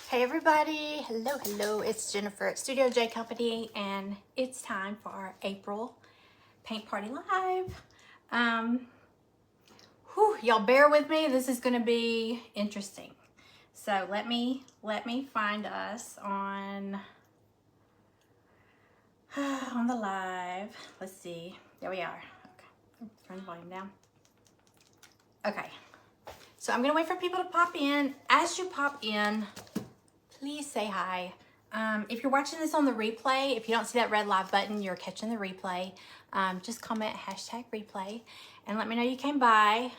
Hey everybody, hello, it's Jennifer at Studio J Company and it's time for our April Paint Party Live. Y'all bear with me, this is gonna be interesting. So let me find us on the live. Let's see, there we are. Okay, turn the volume down. Okay, so I'm gonna wait for people to pop in. As you pop in, please say hi. If you're watching this on the replay, if you don't see that red live button, you're catching the replay. Just comment #replay and let me know you came by.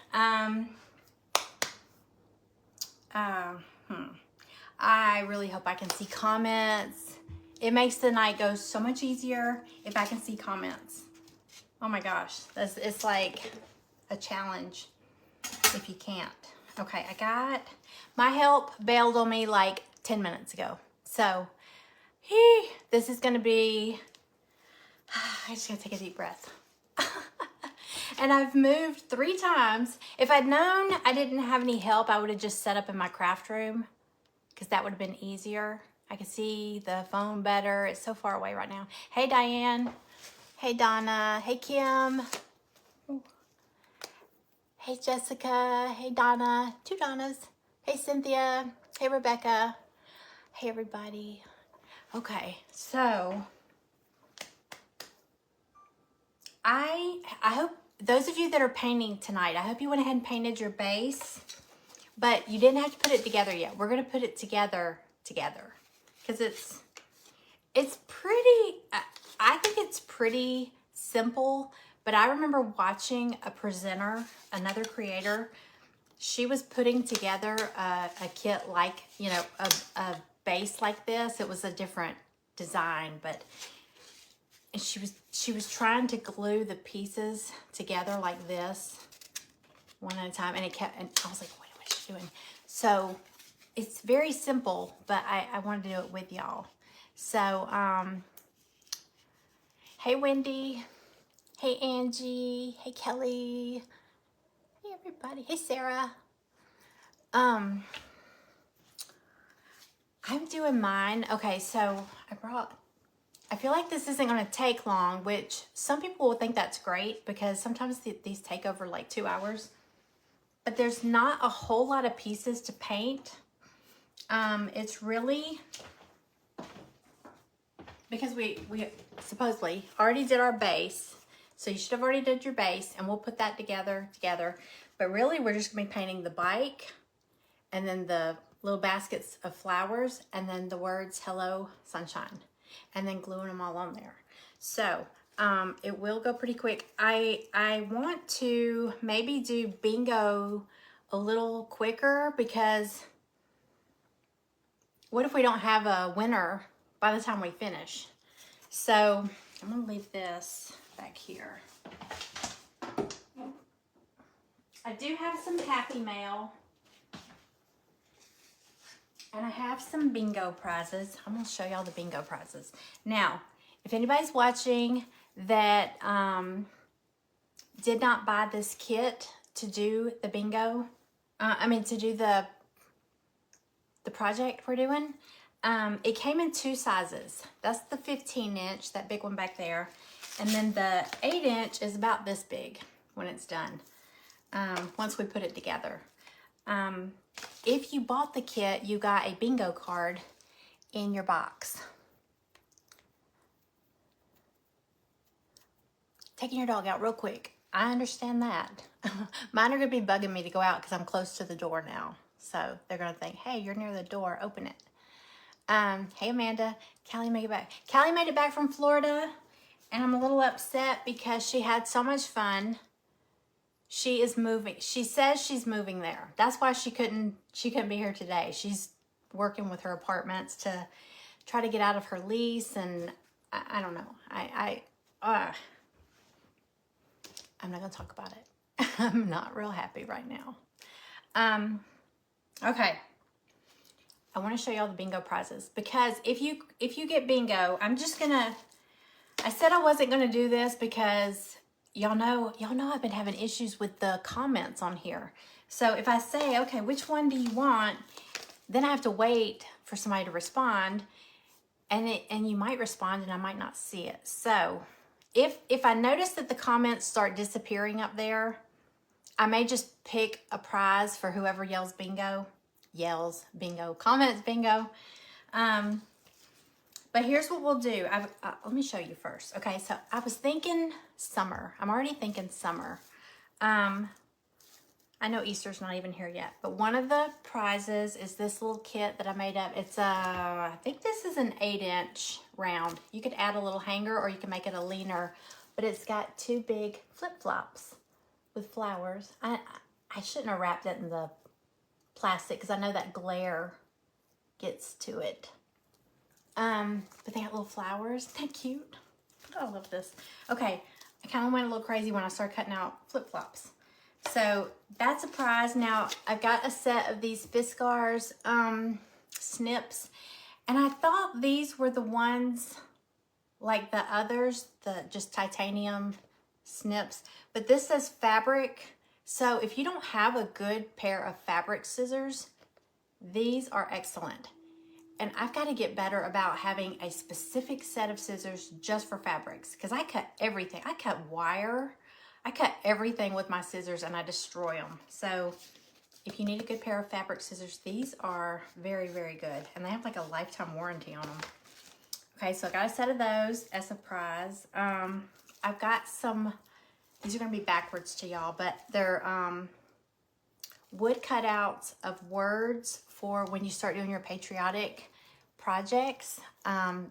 I really hope I can see comments. It makes the night go so much easier if I can see comments. Oh my gosh, it's like a challenge if you can't. Okay, I got, my help bailed on me like 10 minutes ago. So, this is gonna be, I just gotta take a deep breath. And I've moved 3 times. If I'd known I didn't have any help, I would have just set up in my craft room because that would have been easier. I can see the phone better. It's so far away right now. Hey, Diane. Hey, Donna. Hey, Kim. Hey, Jessica. Hey, Donna. 2 Donnas. Hey, Cynthia. Hey, Rebecca. Hey, everybody. Okay, so I hope those of you that are painting tonight, I hope you went ahead and painted your base, but you didn't have to put it together yet. We're gonna put it together because it's pretty, I think it's pretty simple, but I remember watching a presenter, another creator, she was putting together a kit like, you know, a base like this. It was a different design, but she was trying to glue the pieces together like this one at a time, and it kept, and I was like, what is she doing? So it's very simple, but I wanted to do it with y'all. So hey Wendy, hey Angie, hey Kelly, hey everybody, hey Sarah. I'm doing mine. Okay, so I feel like this isn't going to take long, which some people will think that's great because sometimes these take over like 2 hours. But there's not a whole lot of pieces to paint. It's really, because we supposedly already did our base. So you should have already did your base, and we'll put that together. But really, we're just going to be painting the bike and then the little baskets of flowers and then the words "Hello Sunshine," and then gluing them all on there. So it will go pretty quick. I want to maybe do bingo a little quicker because what if we don't have a winner by the time we finish? So I'm gonna leave this back here. I do have some happy mail. And I have some bingo prizes. I'm going to show y'all the bingo prizes. Now, if anybody's watching that did not buy this kit to do the bingo, to do the project we're doing, it came in 2 sizes. That's the 15-inch, that big one back there. And then the 8-inch is about this big when it's done, once we put it together. If you bought the kit, you got a bingo card in your box. Taking your dog out real quick. I understand that. Mine are going to be bugging me to go out because I'm close to the door now. So they're going to think, hey, you're near the door. Open it. Hey, Amanda. Callie made it back. Callie made it back from Florida, and I'm a little upset because she had so much fun. She is moving. She says she's moving there. That's why she couldn't be here today. She's working with her apartments to try to get out of her lease, and I don't know. I'm not gonna talk about it. I'm not real happy right now. Okay. I want to show y'all the bingo prizes because if you get bingo, I said I wasn't gonna do this because y'all know I've been having issues with the comments on here. So if I say, okay, which one do you want? Then I have to wait for somebody to respond, and you might respond and I might not see it. So if I notice that the comments start disappearing up there, I may just pick a prize for whoever yells bingo, comments bingo. But here's what we'll do. Let me show you first. Okay, so I was thinking summer. I'm already thinking summer. I know Easter's not even here yet, but one of the prizes is this little kit that I made up. It's I think this is an 8-inch round. You could add a little hanger or you can make it a leaner, but it's got 2 big flip-flops with flowers. I shouldn't have wrapped it in the plastic because I know that glare gets to it. But they got little flowers. Isn't that cute? Oh, I love this. Okay, I kind of went a little crazy when I started cutting out flip-flops. So that's a prize. Now I've got a set of these Fiskars snips, and I thought these were the ones like the others, the just titanium snips, but this says fabric. So if you don't have a good pair of fabric scissors, these are excellent. And I've got to get better about having a specific set of scissors just for fabrics, because I cut everything. I cut wire. I cut everything with my scissors and I destroy them. So if you need a good pair of fabric scissors, these are very, very good. And they have like a lifetime warranty on them. Okay, so I got a set of those as a prize. I've got some, these are going to be backwards to y'all, but they're wood cutouts of words for when you start doing your patriotic projects.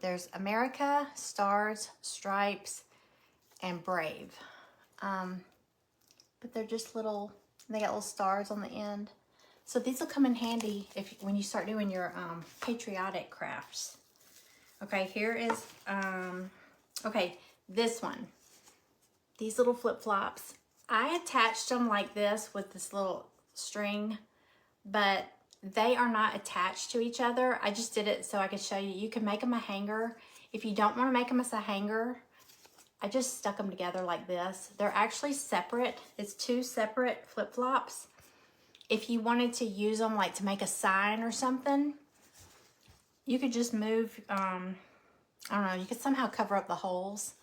There's America, stars, stripes, and brave. But they're just little, they got little stars on the end. So these will come in handy when you start doing your patriotic crafts. Okay, here is, okay, this one. These little flip-flops. I attached them like this with this little string, but they are not attached to each other. I just did it so I could show you. You can make them a hanger. If you don't want to make them as a hanger, I just stuck them together like this. They're actually separate. It's 2 separate flip-flops. If you wanted to use them like to make a sign or something, you could just move, I don't know, you could somehow cover up the holes,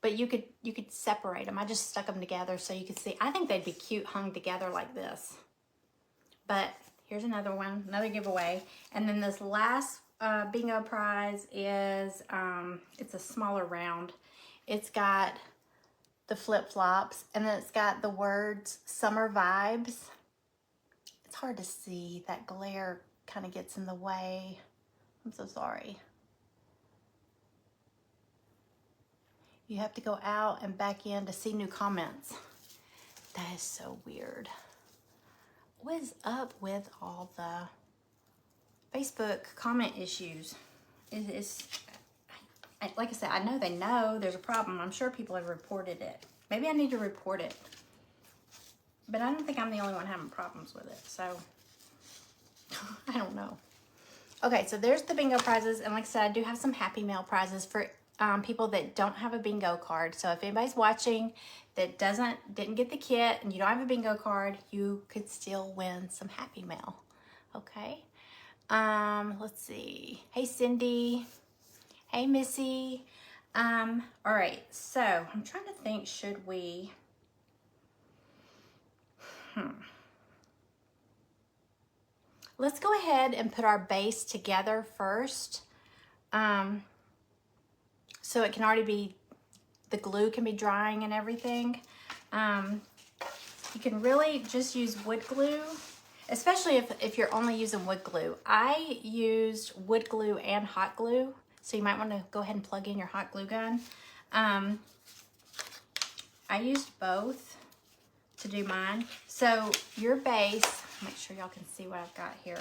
but you could separate them. I just stuck them together so you could see. I think they'd be cute hung together like this. But here's another one, another giveaway. And then this last bingo prize is, it's a smaller round. It's got the flip-flops, and then it's got the words Summer Vibes. It's hard to see. That glare kind of gets in the way. I'm so sorry. You have to go out and back in to see new comments. That is so weird. What is up with all the Facebook comment issues? Like I said, I know they know there's a problem. I'm sure people have reported it. Maybe I need to report it. But I don't think I'm the only one having problems with it. So, I don't know. Okay, so there's the bingo prizes. And like I said, I do have some Happy Mail prizes for people that don't have a bingo card. So if anybody's watching that didn't get the kit and you don't have a bingo card, you could still win some Happy Mail. Okay. Let's see. Hey, Cindy. Hey, Missy. All right, so I'm trying to think, should we, let's go ahead and put our base together first. So it can already be, the glue can be drying and everything. You can really just use wood glue, especially if you're only using wood glue. I used wood glue and hot glue. So you might want to go ahead and plug in your hot glue gun. I used both to do mine. So your base, make sure y'all can see what I've got here.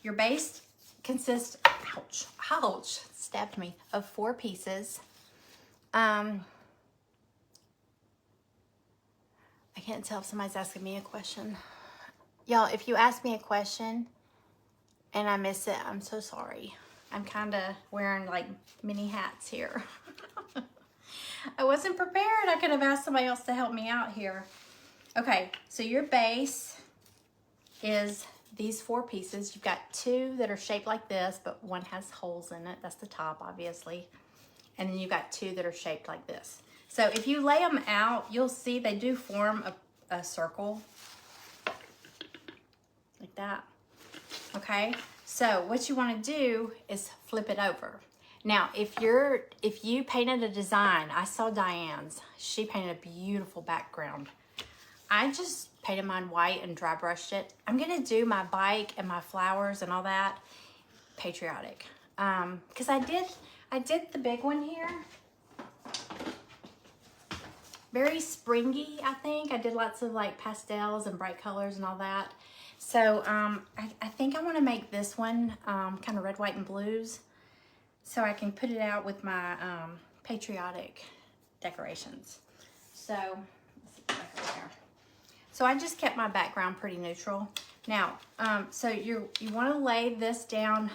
Your base consists, ouch, stabbed me, of 4 pieces. I can't tell if somebody's asking me a question. Y'all, if you ask me a question and I miss it, I'm so sorry. I'm kind of wearing like mini hats here. I wasn't prepared. I could have asked somebody else to help me out here. Okay, so your base is these 4 pieces. You've got 2 that are shaped like this, but one has holes in it. That's the top, obviously. And then you've got 2 that are shaped like this. So if you lay them out, you'll see they do form a circle like that. Okay, so what you want to do is flip it over. Now, if you painted a design, I saw Diane's. She painted a beautiful background. I just painted mine white and dry brushed it. I'm gonna do my bike and my flowers and all that patriotic, because I did the big one here. Very springy, I think. I did lots of like pastels and bright colors and all that. So I think I want to make this one kind of red, white, and blues, so I can put it out with my patriotic decorations. So let's see back over here. So I just kept my background pretty neutral. Now, so you want to lay this down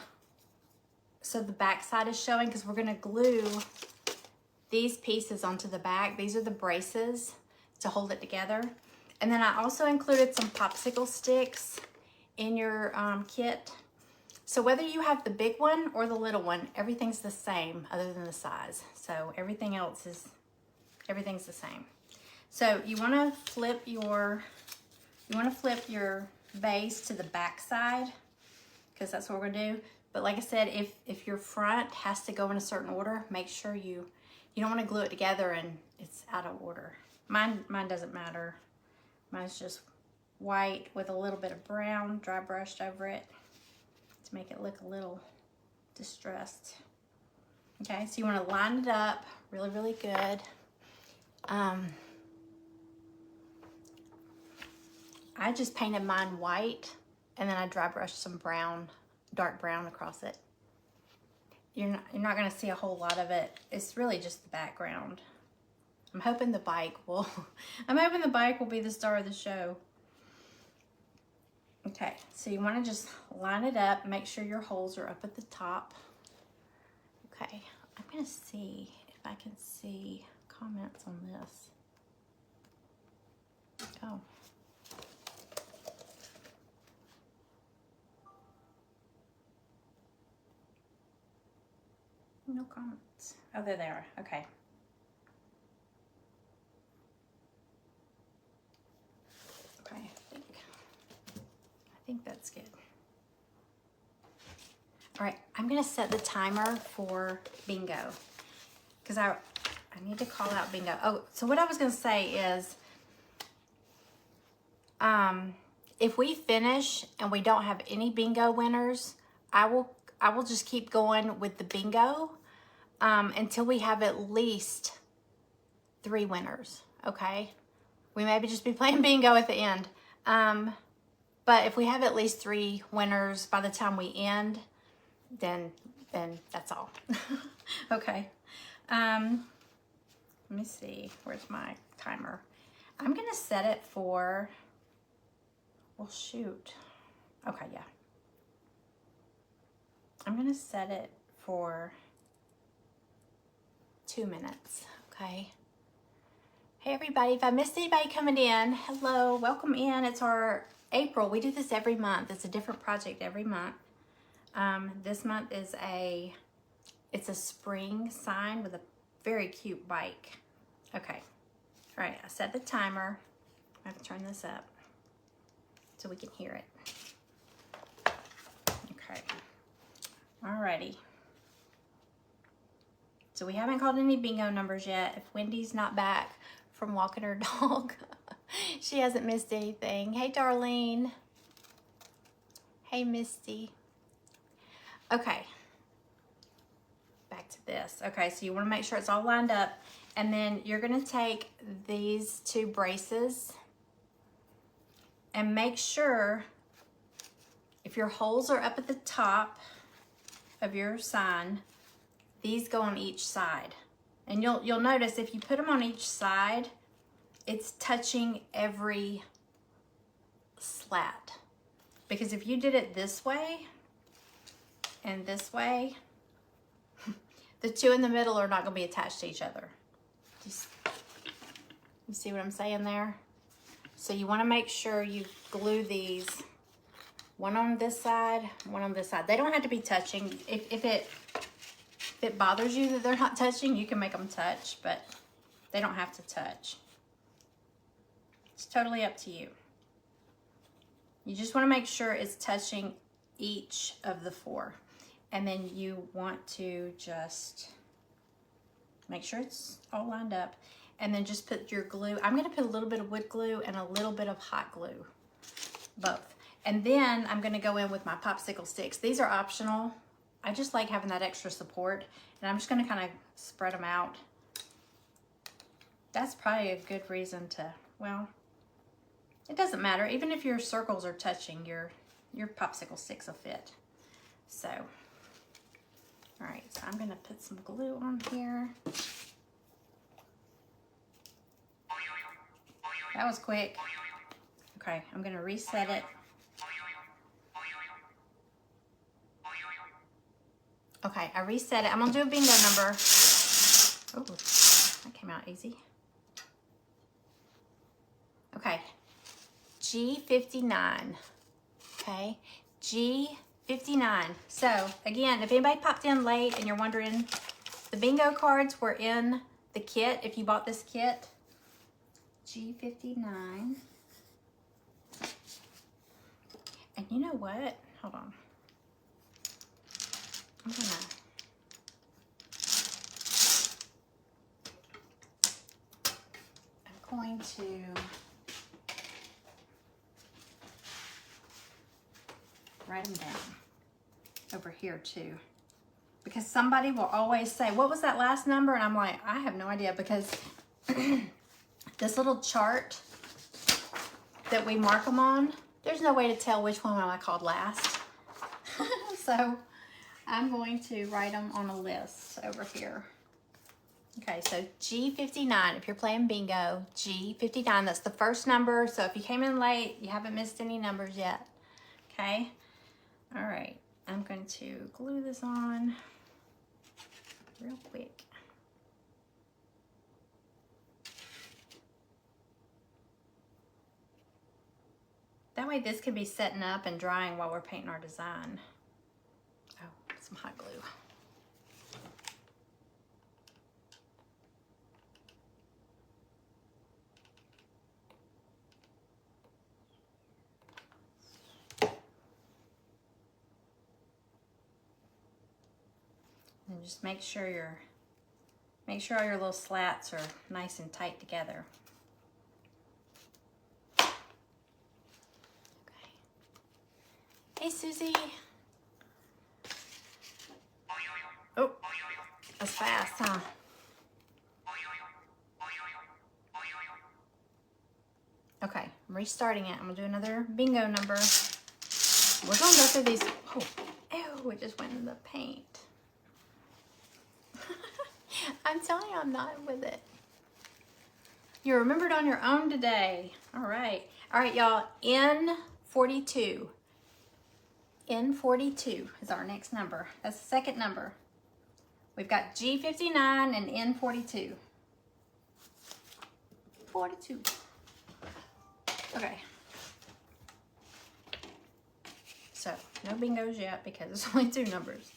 so the back side is showing, because we're going to glue these pieces onto the back. These are the braces to hold it together. And then I also included some popsicle sticks in your kit. So whether you have the big one or the little one, everything's the same other than the size. So everything's the same. So you want to flip your base to the back side, because that's what we're gonna do. But like I said, if your front has to go in a certain order, make sure you don't want to glue it together and it's out of order. Mine doesn't matter. Mine's just white with a little bit of brown dry brushed over it to make it look a little distressed. Okay, so you want to line it up really, really good. I just painted mine white, and then I dry brushed some brown, dark brown across it. You're not going to see a whole lot of it. It's really just the background. I'm hoping the bike will be the star of the show. Okay, so you want to just line it up, make sure your holes are up at the top. Okay, I'm going to see if I can see comments on this. Oh. No comments. Oh, there they are. Okay. Okay, I think that's good. All right, I'm gonna set the timer for bingo, because I need to call out bingo. Oh, so what I was gonna say is, if we finish and we don't have any bingo winners, I will just keep going with the bingo until we have at least 3 winners, okay? We maybe just be playing bingo at the end. But if we have at least 3 winners by the time we end, then that's all. Okay. Let me see. Where's my timer? I'm going to set it for, well, shoot. Okay, yeah. I'm going to set it for 2 minutes, okay? Hey everybody, if I missed anybody coming in, hello, welcome in. It's our April. We do this every month. It's a different project every month. This month is it's a spring sign with a very cute bike. Okay, all right, I set the timer. I have to turn this up so we can hear it. Okay, alrighty. So we haven't called any bingo numbers yet. If Wendy's not back from walking her dog, she hasn't missed anything. Hey, Darlene. Hey, Misty. Okay, back to this. Okay, so you want to make sure it's all lined up, and then you're going to take these 2 braces and make sure if your holes are up at the top of your sign, these go on each side. And you'll notice if you put them on each side, it's touching every slat. Because if you did it this way and this way, the 2 in the middle are not going to be attached to each other. You see what I'm saying there? So you want to make sure you glue these One on this side, one on this side. They don't have to be touching. If it bothers you that they're not touching, you can make them touch, but they don't have to touch. It's totally up to you. You just want to make sure it's touching each of the 4. And then you want to just make sure it's all lined up. And then just put your glue. I'm going to put a little bit of wood glue and a little bit of hot glue. Both. And then I'm going to go in with my popsicle sticks. These are optional. I just like having that extra support. And I'm just going to kind of spread them out. That's probably a good reason to, well, it doesn't matter. Even if your circles are touching, your popsicle sticks will fit. So, all right, so I'm going to put some glue on here. That was quick. Okay, I'm going to reset it. Okay, I reset it. I'm going to do a bingo number. Oh, that came out easy. Okay, G59. Okay, G59. So, again, if anybody popped in late and you're wondering, the bingo cards were in the kit if you bought this kit. G59. And you know what? Hold on. I'm going to write them down over here too. Because somebody will always say, what was that last number? And I'm like, I have no idea, because this little chart that we mark them on, there's no way to tell which one I called last. So I'm going to write them on a list over here. Okay, so G59, if you're playing bingo, G59, that's the first number. So if you came in late, you haven't missed any numbers yet. Okay, all right, I'm going to glue this on real quick. That way this can be setting up and drying while we're painting our design. Oh, some hot glue. And just make sure all your little slats are nice and tight together. Hey, Susie. Oh, that's fast, huh? Okay, I'm restarting it. I'm gonna do another bingo number. We're gonna go through these. Oh, ew, it just went in the paint. I'm telling you, I'm not with it. You remembered on your own today. All right, y'all. N42. N42 is our next number. That's the second number. We've got G59 and N42. 42. Okay. So, no bingos yet because it's only 2 numbers.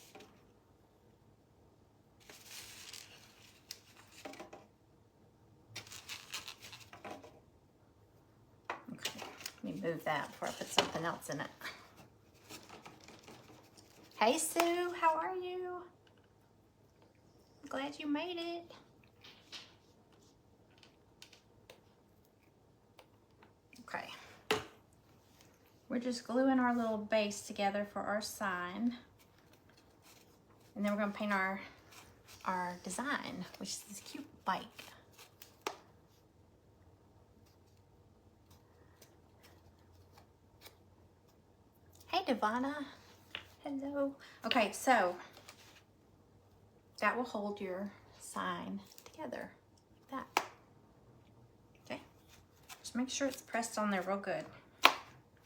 Okay, let me move that before I put something else in it. Hey Sue, how are you? I'm glad you made it. Okay. We're just gluing our little base together for our sign. And then we're gonna paint our design, which is this cute bike. Hey Devonna. Hello. Okay, so that will hold your sign together like that. Okay, just make sure it's pressed on there real good,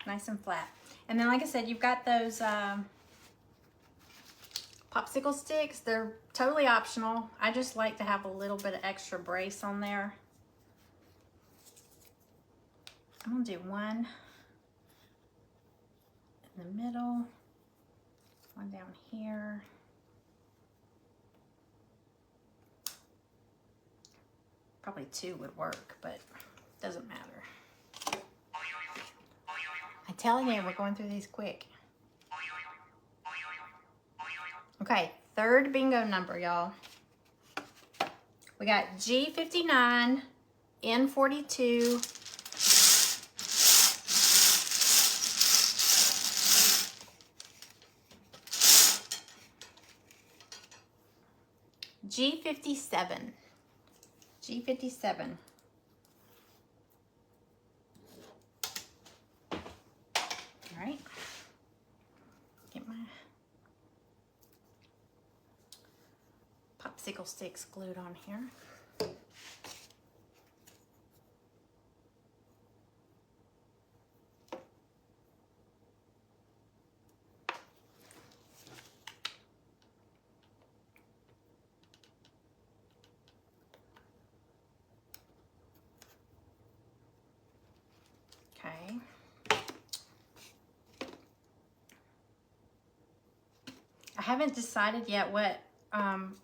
nice and flat. And then, like I said, you've got those popsicle sticks. They're totally optional. I just like to have a little bit of extra brace on there. I'm gonna do one in the middle, one down here. Probably 2 would work, but doesn't matter. I'm telling you, we're going through these quick. Okay, third bingo number, y'all. We got G59, N42, G57. G57. All right. Get my popsicle sticks glued on here. Okay. I haven't decided yet what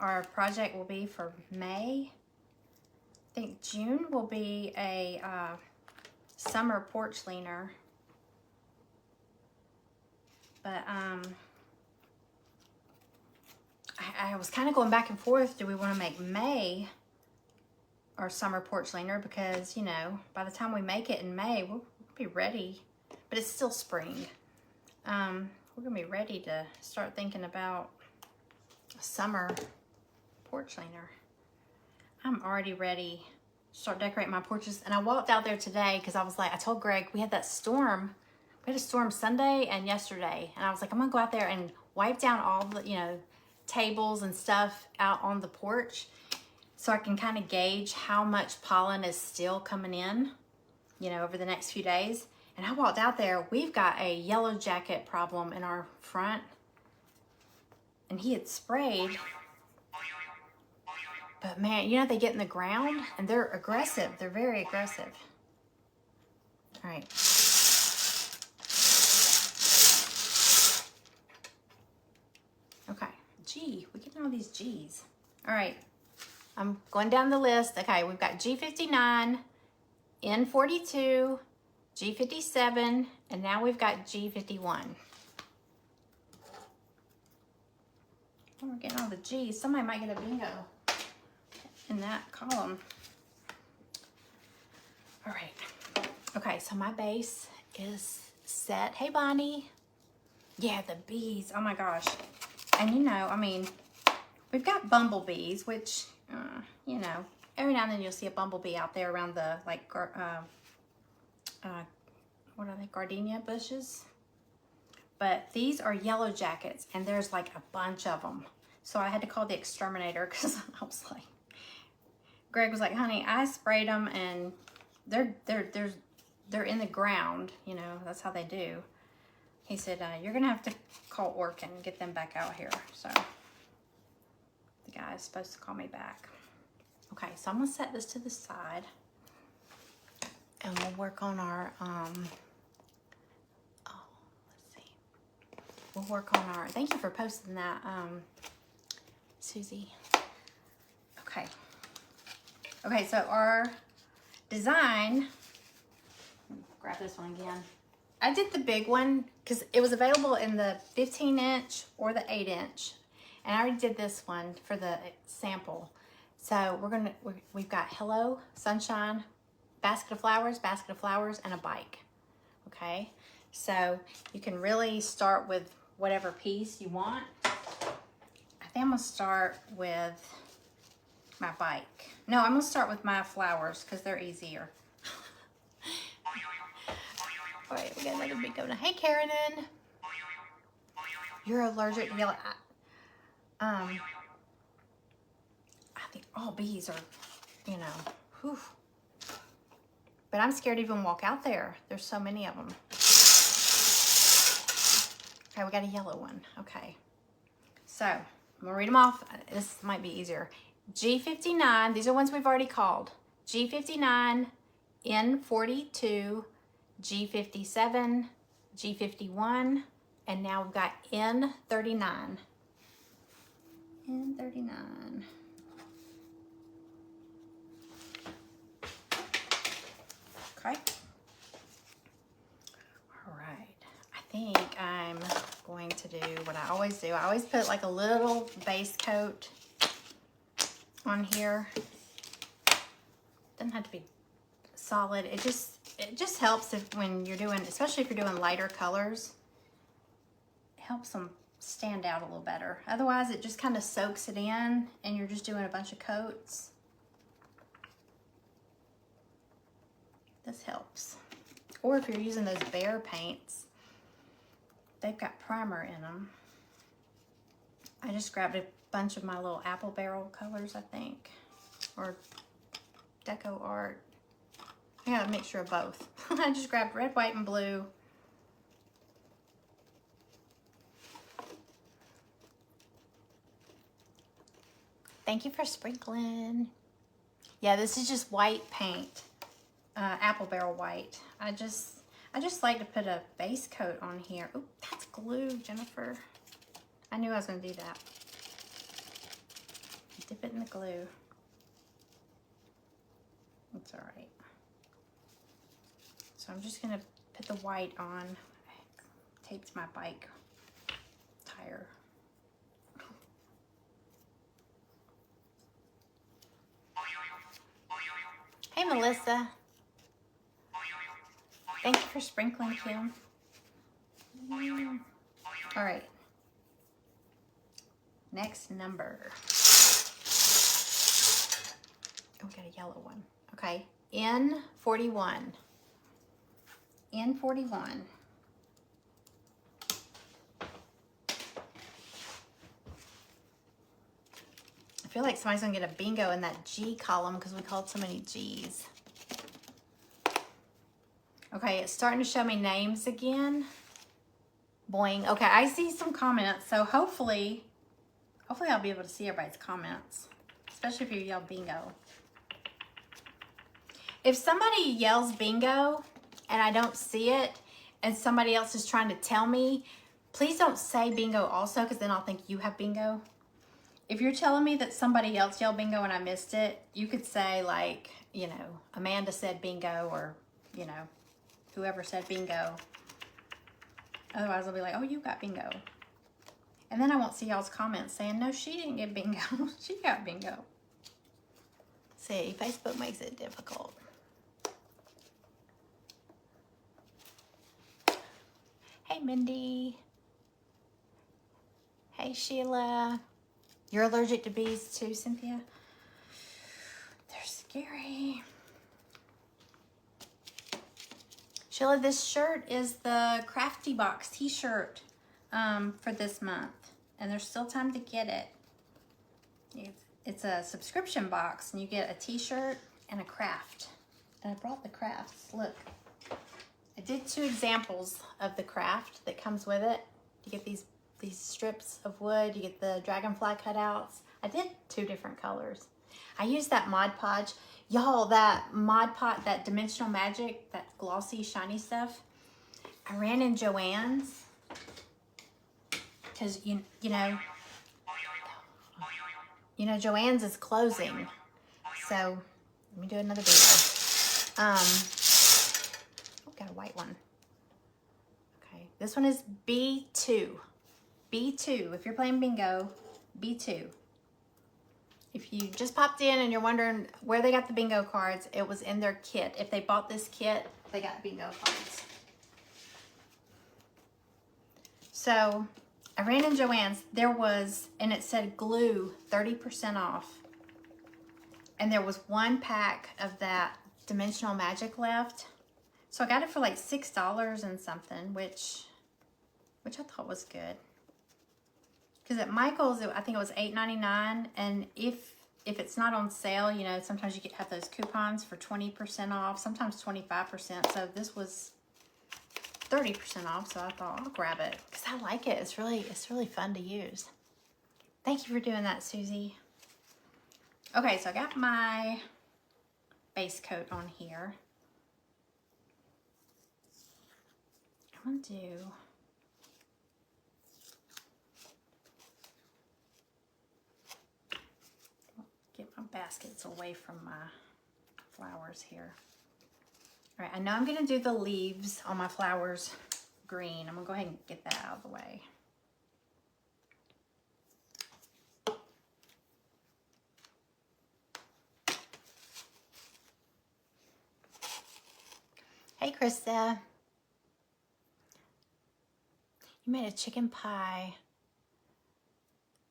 our project will be for May. I think June will be a summer porch leaner. But I was kind of going back and forth. Do we want to make May our summer porch leaner? Because, you know, by the time we make it in May, we'll be ready. But it's still spring. We're going to be ready to start thinking about a summer porch leaner. I'm already ready to start decorating my porches. And I walked out there today because I was like, I told Greg, we had that storm. We had a storm Sunday and yesterday. And I was like, I'm going to go out there and wipe down all the, you know, tables and stuff out on the porch so I can kind of gauge how much pollen is still coming in, you know, over the next few days. And I walked out there, we've got a yellow jacket problem in our front. And he had sprayed. But man, you know, they get in the ground and they're aggressive. They're very aggressive. All right. Okay. G, we're getting all these G's. All right. I'm going down the list. Okay, we've got G59, N42, G57, and now we've got G51. Oh, we're getting all the G's. Somebody might get a bingo in that column. All right. Okay, so my base is set. Hey, Bonnie. Yeah, the bees. Oh, my gosh. And, you know, I mean, we've got bumblebees, which, you know, every now and then you'll see a bumblebee out there around the, like, what are they, gardenia bushes? But these are yellow jackets, and there's like a bunch of them. So I had to call the exterminator because I was like, Greg was like, honey, I sprayed them, and they're in the ground. You know, that's how they do. He said, you're gonna have to call Orkin and get them back out here. So the guy is supposed to call me back. Okay, so I'm gonna set this to the side. And we'll work on our, let's see. We'll work on our, thank you for posting that, Susie. Okay. Okay, so our design, grab this one again. I did the big one because it was available in the 15-inch or the 8-inch. And I already did this one for the sample. So we've got hello, sunshine, basket of flowers, and a bike. Okay, so you can really start with whatever piece you want. I think I'm gonna start with my bike. No, I'm gonna start with my flowers because they're easier. All right, we got another big one. Hey, Karen. You're allergic to yellow. I think all bees are, you know, whew. But I'm scared to even walk out there. There's so many of them. Okay, we got a yellow one. Okay. So, I'm gonna read them off. This might be easier. G59, these are ones we've already called. G59, N42, G57, G51, And now we've got N39. N39. Okay. All right. I think I'm going to do what I always do. I always put like a little base coat on here. Doesn't have to be solid. It just helps if when you're doing, especially if you're doing lighter colors, it helps them stand out a little better. Otherwise, it just kind of soaks it in and you're just doing a bunch of coats. This helps. Or if you're using those Bear paints, they've got primer in them. I just grabbed a bunch of my little apple barrel colors, I think, or Deco Art. I got a mixture of both. I just grabbed red, white, and blue. Thank you for sprinkling. Yeah, this is just white paint, apple barrel white. I just like to put a base coat on here. Oh, that's glue, Jennifer. I knew I was gonna do that. Dip it in the glue. It's all right. So I'm just gonna put the white on. I taped my bike tire. Hey, Melissa. Thank you for sprinkling, Kim. All right. Next number. Oh, we got a yellow one. Okay. N41. N41. I feel like somebody's gonna get a bingo in that G column because we called so many G's. Okay, it's starting to show me names again. Boing. Okay, I see some comments, so hopefully I'll be able to see everybody's comments, especially if you yell bingo. If somebody yells bingo and I don't see it and somebody else is trying to tell me, please don't say bingo also, because then I'll think you have bingo. If you're telling me that somebody else yelled bingo and I missed it, you could say like, you know, Amanda said bingo, or, you know, whoever said bingo. Otherwise I'll be like, oh, you got bingo. And then I won't see y'all's comments saying, no, she didn't get bingo. She got bingo. See, Facebook makes it difficult. Hey, Mindy. Hey, Sheila. You're allergic to bees too, Cynthia? They're scary. Sheila, this shirt is the Crafty Box t-shirt for this month. And there's still time to get it. It's a subscription box and you get a t-shirt and a craft. And I brought the crafts, look. I did 2 examples of the craft that comes with it. You get these strips of wood, you get the dragonfly cutouts. I did 2 different colors. I used that Mod Podge. Y'all, that Mod Podge, that Dimensional Magic, that glossy, shiny stuff, I ran in Joann's. Because, you know, Joann's is closing. So, let me do another video. Oh, got a white one. Okay, this one is B2. B2, if you're playing bingo, B2. If you just popped in and you're wondering where they got the bingo cards, it was in their kit. If they bought this kit, they got bingo cards. So, I ran in Joann's. There was, and it said glue 30% off. And there was 1 pack of that Dimensional Magic left. So I got it for like $6 and something, which I thought was good. Because at Michael's, I think it was $8.99. And if it's not on sale, you know, sometimes you have those coupons for 20% off, sometimes 25%. So this was 30% off, so I thought I'll grab it because I like it. It's really fun to use. Thank you for doing that, Susie. Okay, so I got my base coat on here. I'm gonna do baskets away from my flowers here. All right, I know I'm gonna do the leaves on my flowers green. I'm gonna go ahead and get that out of the way. Hey, Krista. You made a chicken pie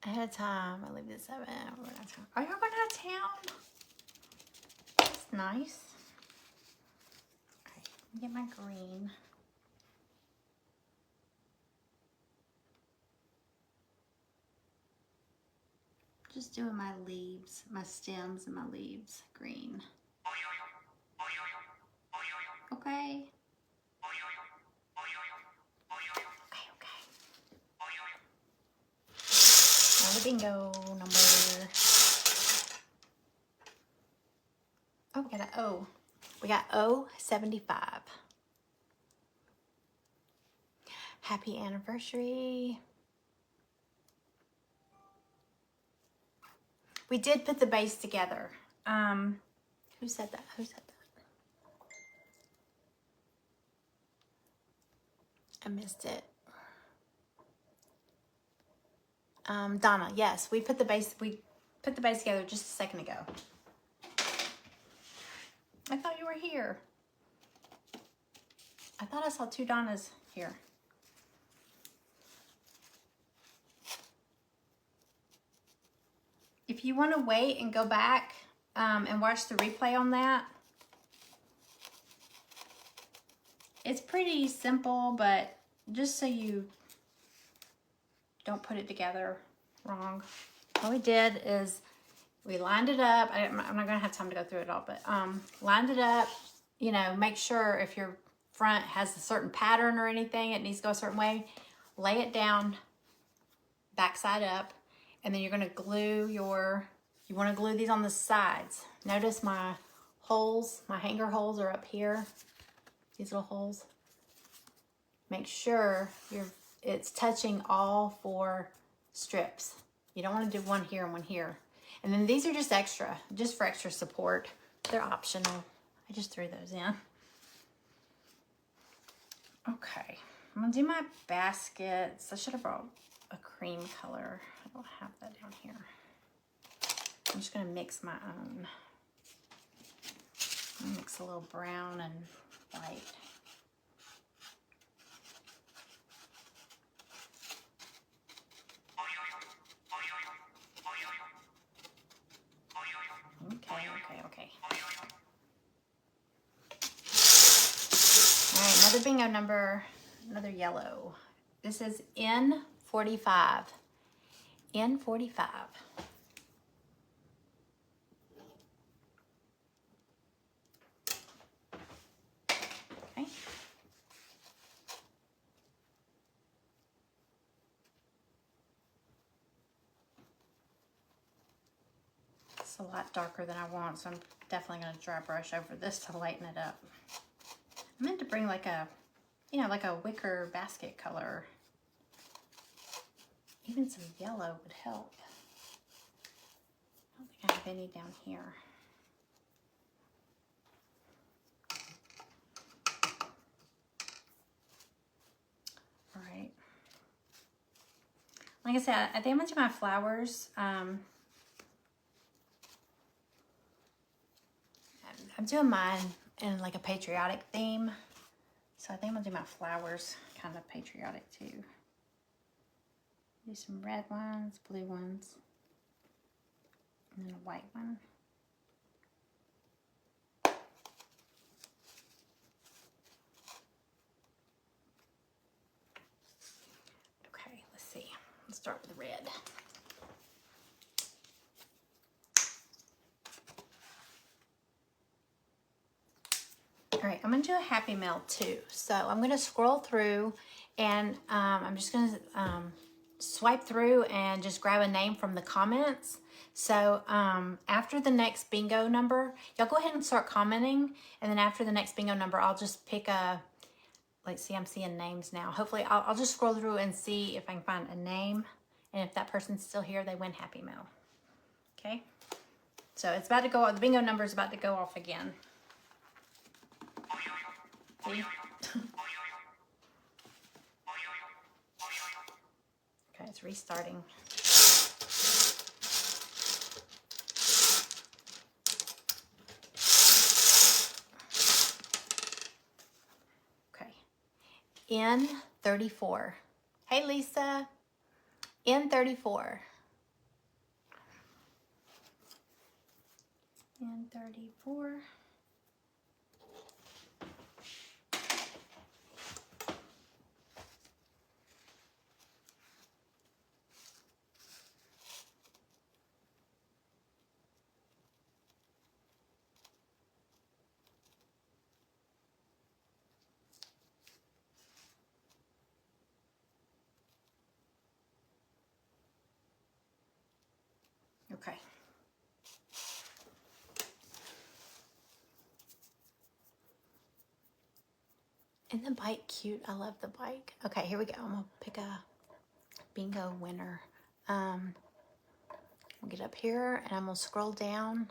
ahead of time. I leave at 7. Are you going out of town? That's nice. Okay, let me get my green. Just doing my leaves, my stems and my leaves green. Okay. Another bingo number. Oh, we got an O. We got O75. Happy anniversary. We did put the base together. Who said that? Who said that? I missed it. Donna, yes, we put the base together just a second ago. I thought you were here. I thought I saw 2 Donnas here. If you want to wait and go back and watch the replay on that, it's pretty simple, but just so you don't put it together wrong. All we did is we lined it up. I'm not going to have time to go through it all, but lined it up. You know, make sure if your front has a certain pattern or anything, it needs to go a certain way. Lay it down, backside up, and then you're going to glue you want to glue these on the sides. Notice my holes, my hanger holes are up here. These little holes. Make sure it's touching all 4 strips. You don't want to do one here and one here. And then these are just extra, just for extra support. They're optional. I just threw those in. Okay, I'm gonna do my baskets. I should have brought a cream color. I don't have that down here. I'm just gonna mix my own. Mix a little brown and white. Okay. All right, another bingo number, another yellow. This is N45. N45. Okay. It's a lot darker than I want, so I'm definitely going to dry brush over this to lighten it up. I meant to bring like a, like a wicker basket color. Even some yellow would help. I don't think I have any down here. All right. Like I said, I think I'm going to do my flowers. I'm doing mine in like a patriotic theme. So I think I'm gonna do my flowers kind of patriotic too. Do some red ones, blue ones, and then a white one. Okay, let's see. Let's start with the red. All right, I'm gonna do a Happy Mail too. So I'm gonna scroll through and I'm just gonna swipe through and just grab a name from the comments. So after the next bingo number, y'all go ahead and start commenting. And then after the next bingo number, I'll just pick a, let's see, I'm seeing names now. Hopefully I'll just scroll through and see if I can find a name. And if that person's still here, they win Happy Mail. Okay? So it's about to go off. The bingo number is about to go off again. See? Okay, it's restarting. Okay. N34. Hey, Lisa. N34. N34. Okay. Isn't the bike cute? I love the bike. Okay, here we go. I'm gonna pick a bingo winner. I'll get up here and I'm gonna scroll down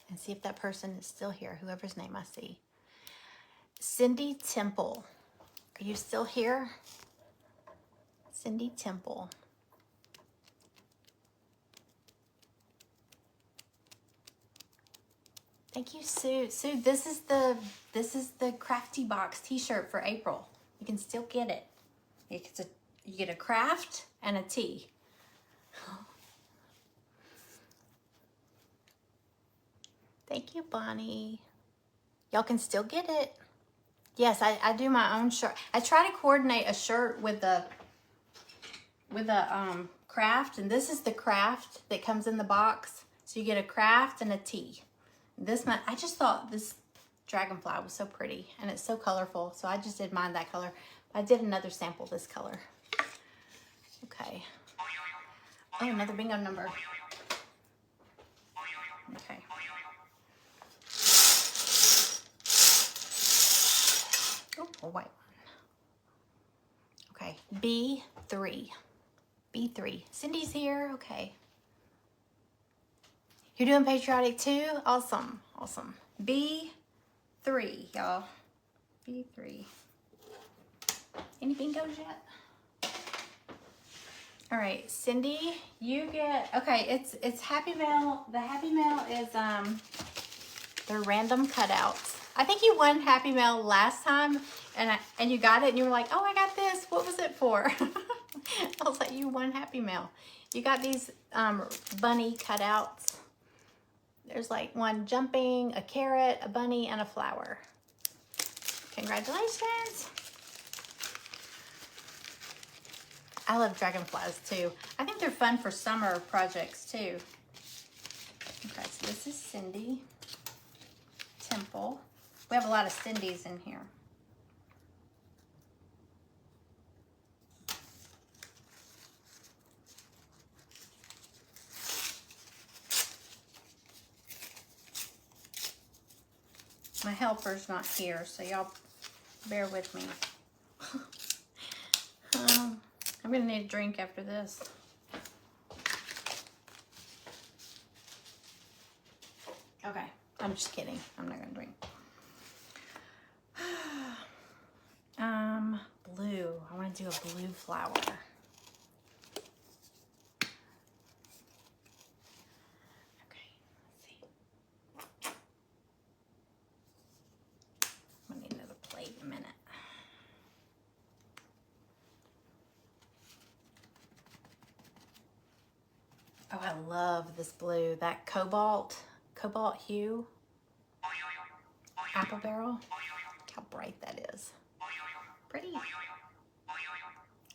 and see if that person is still here, whoever's name I see. Cindy Temple. Are you still here? Cindy Temple. Thank you, Sue. Sue, this is the Crafty Box t-shirt for April. You can still get it. You get a craft and a tee. Thank you, Bonnie. Y'all can still get it. Yes, I do my own shirt. I try to coordinate a shirt with a craft, and this is the craft that comes in the box. So you get a craft and a tee. This month, I just thought this dragonfly was so pretty and it's so colorful. So I just did mine that color. I did another sample this color. Okay. Oh, another bingo number. Okay. Oh, a white one. Okay. B3. B3. Cindy's here. Okay. You're doing patriotic too? Awesome. Awesome. B3, y'all. B3. Any bingos yet? All right, Cindy, you get, okay, it's Happy Mail. The Happy Mail is they're random cutouts. I think you won Happy Mail last time and you got it and you were like, oh, I got this. What was it for? I was like, you won Happy Mail. You got these bunny cutouts. There's like one jumping, a carrot, a bunny, and a flower. Congratulations. I love dragonflies too. I think they're fun for summer projects too. Okay, so this is Cindy Temple. We have a lot of Cindy's in here. My helper's not here, so y'all bear with me. I'm gonna need a drink after this. Okay, I'm just kidding. I'm not gonna drink. Blue. I want to do a blue flower. Oh, I love this blue. That cobalt hue. Apple barrel. Look how bright that is. Pretty.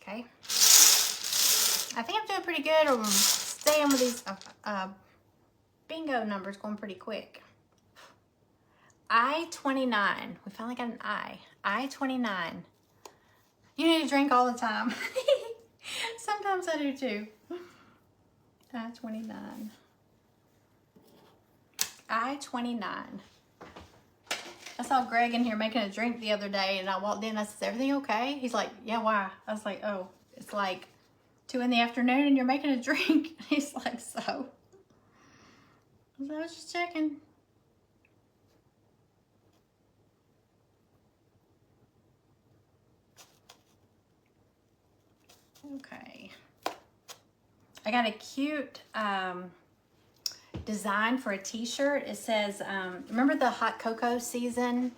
Okay. I think I'm doing pretty good. I'm staying with these bingo numbers going pretty quick. I-29. We finally got an I. I-29. You need to drink all the time. Sometimes I do too. I-29. I-29. I saw Greg in here making a drink the other day and I walked in and I said, everything okay? He's like, yeah, why? I was like, oh, it's like 2 in the afternoon and you're making a drink. He's like, so. So I was just checking. Okay. I got a cute design for a t-shirt. It says, remember the hot cocoa season?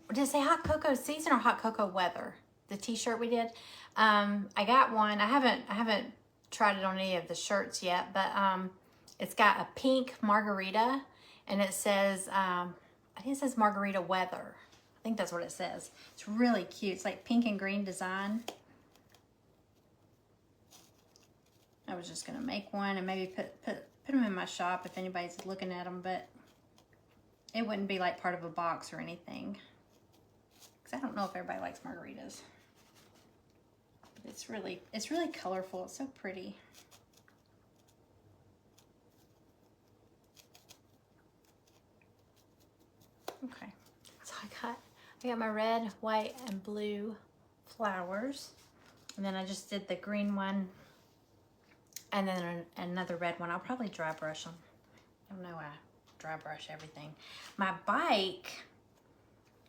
Did it say hot cocoa season or hot cocoa weather? The t-shirt we did. I got one. I haven't tried it on any of the shirts yet, but it's got a pink margarita, and it says, I think it says margarita weather. I think that's what it says. It's really cute. It's like pink and green design. I was just gonna make one and maybe put them in my shop if anybody's looking at them, but it wouldn't be like part of a box or anything. Because I don't know if everybody likes margaritas. But it's really colorful. It's so pretty. Okay, so I got my red, white, and blue flowers, and then I just did the green one, and then another red one. I'll probably dry brush them. I don't know, I dry brush everything. My bike,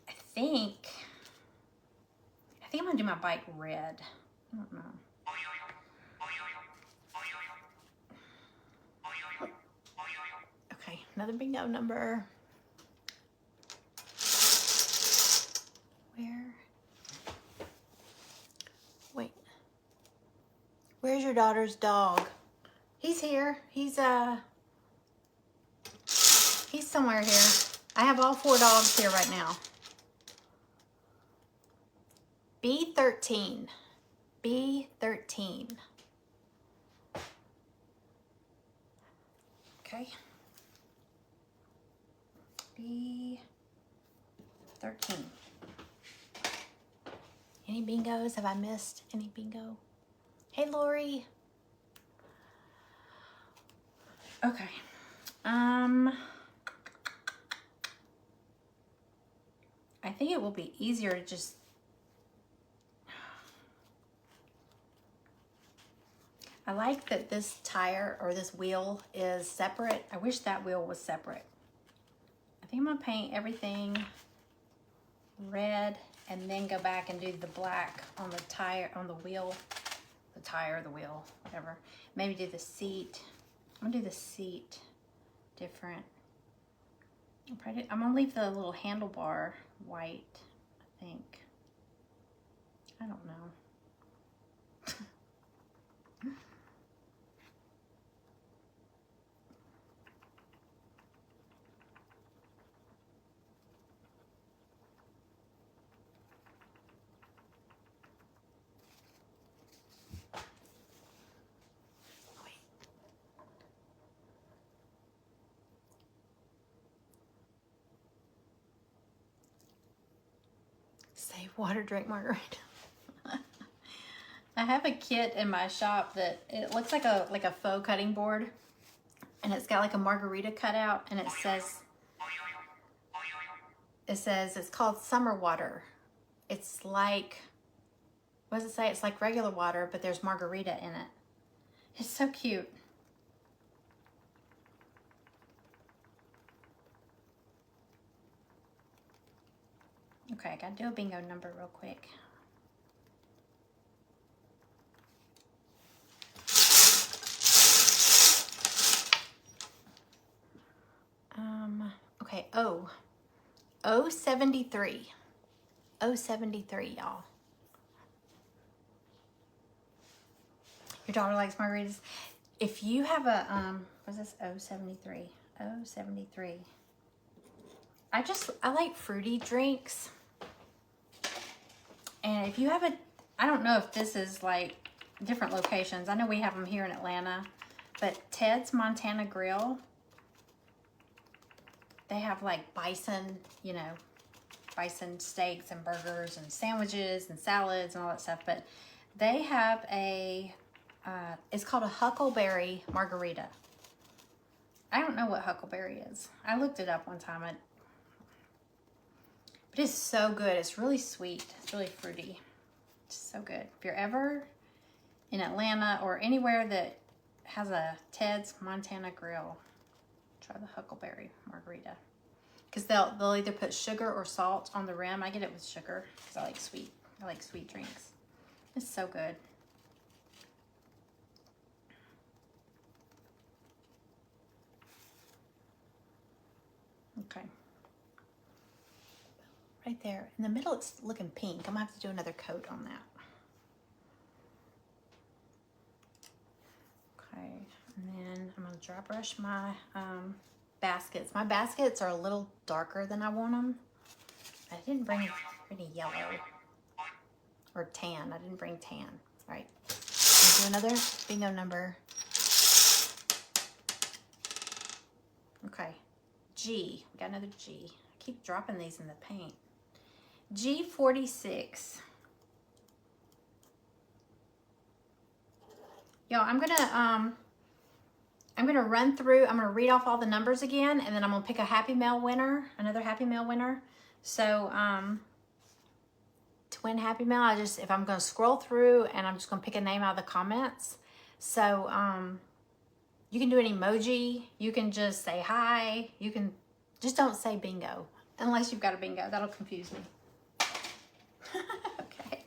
I think I'm gonna do my bike red. I don't know. Okay, another bingo number. Wait. Where's your daughter's dog? He's here. He's somewhere here. I have all 4 dogs here right now. B13. B13. Okay. B13. Any bingos? Have I missed any bingo? Hey, Lori. Okay. I think it will be easier to just I like that this tire or this wheel is separate. I wish that wheel was separate. I think I'm gonna paint everything red and then go back and do the black on the tire, on the wheel, the tire, the wheel, whatever. Maybe do the seat. I'm gonna do the seat different. I'm gonna leave the little handlebar white, I think. I don't know. Save water, drink margarita. I have a kit in my shop that it looks like a faux cutting board, and it's got like a margarita cutout, and it says it's called summer water. It's like, what does it say? It's like regular water, but there's margarita in it. It's so cute. Okay, I gotta do a bingo number real quick. Okay, 073. 073, y'all. Your daughter likes margaritas. If you have a, what's this, 073? 073. I like fruity drinks. And if you have I don't know if this is like different locations. I know we have them here in Atlanta, but Ted's Montana Grill, they have like bison, you know, bison steaks and burgers and sandwiches and salads and all that stuff. But they have it's called a huckleberry margarita. I don't know what huckleberry is. I looked it up one time. But it's so good. It's really sweet. It's really fruity. It's so good. If you're ever in Atlanta or anywhere that has a Ted's Montana Grill, try the huckleberry margarita. Because they'll either put sugar or salt on the rim. I get it with sugar because I like sweet. I like sweet drinks. It's so good. Okay. Right there. In the middle, it's looking pink. I'm going to have to do another coat on that. Okay. And then I'm going to dry brush my baskets. My baskets are a little darker than I want them. I didn't bring any yellow or tan. I didn't bring tan. All right. Do another bingo number. Okay. G. We got another G. I keep dropping these in the paint. G46. Y'all, I'm gonna run through, I'm gonna read off all the numbers again, and then I'm gonna pick a Happy Mail winner, another Happy Mail winner. So to win Happy Mail, if I'm gonna scroll through and I'm just gonna pick a name out of the comments. So you can do an emoji, you can just say hi, you can just don't say bingo unless you've got a bingo. That'll confuse me. Okay.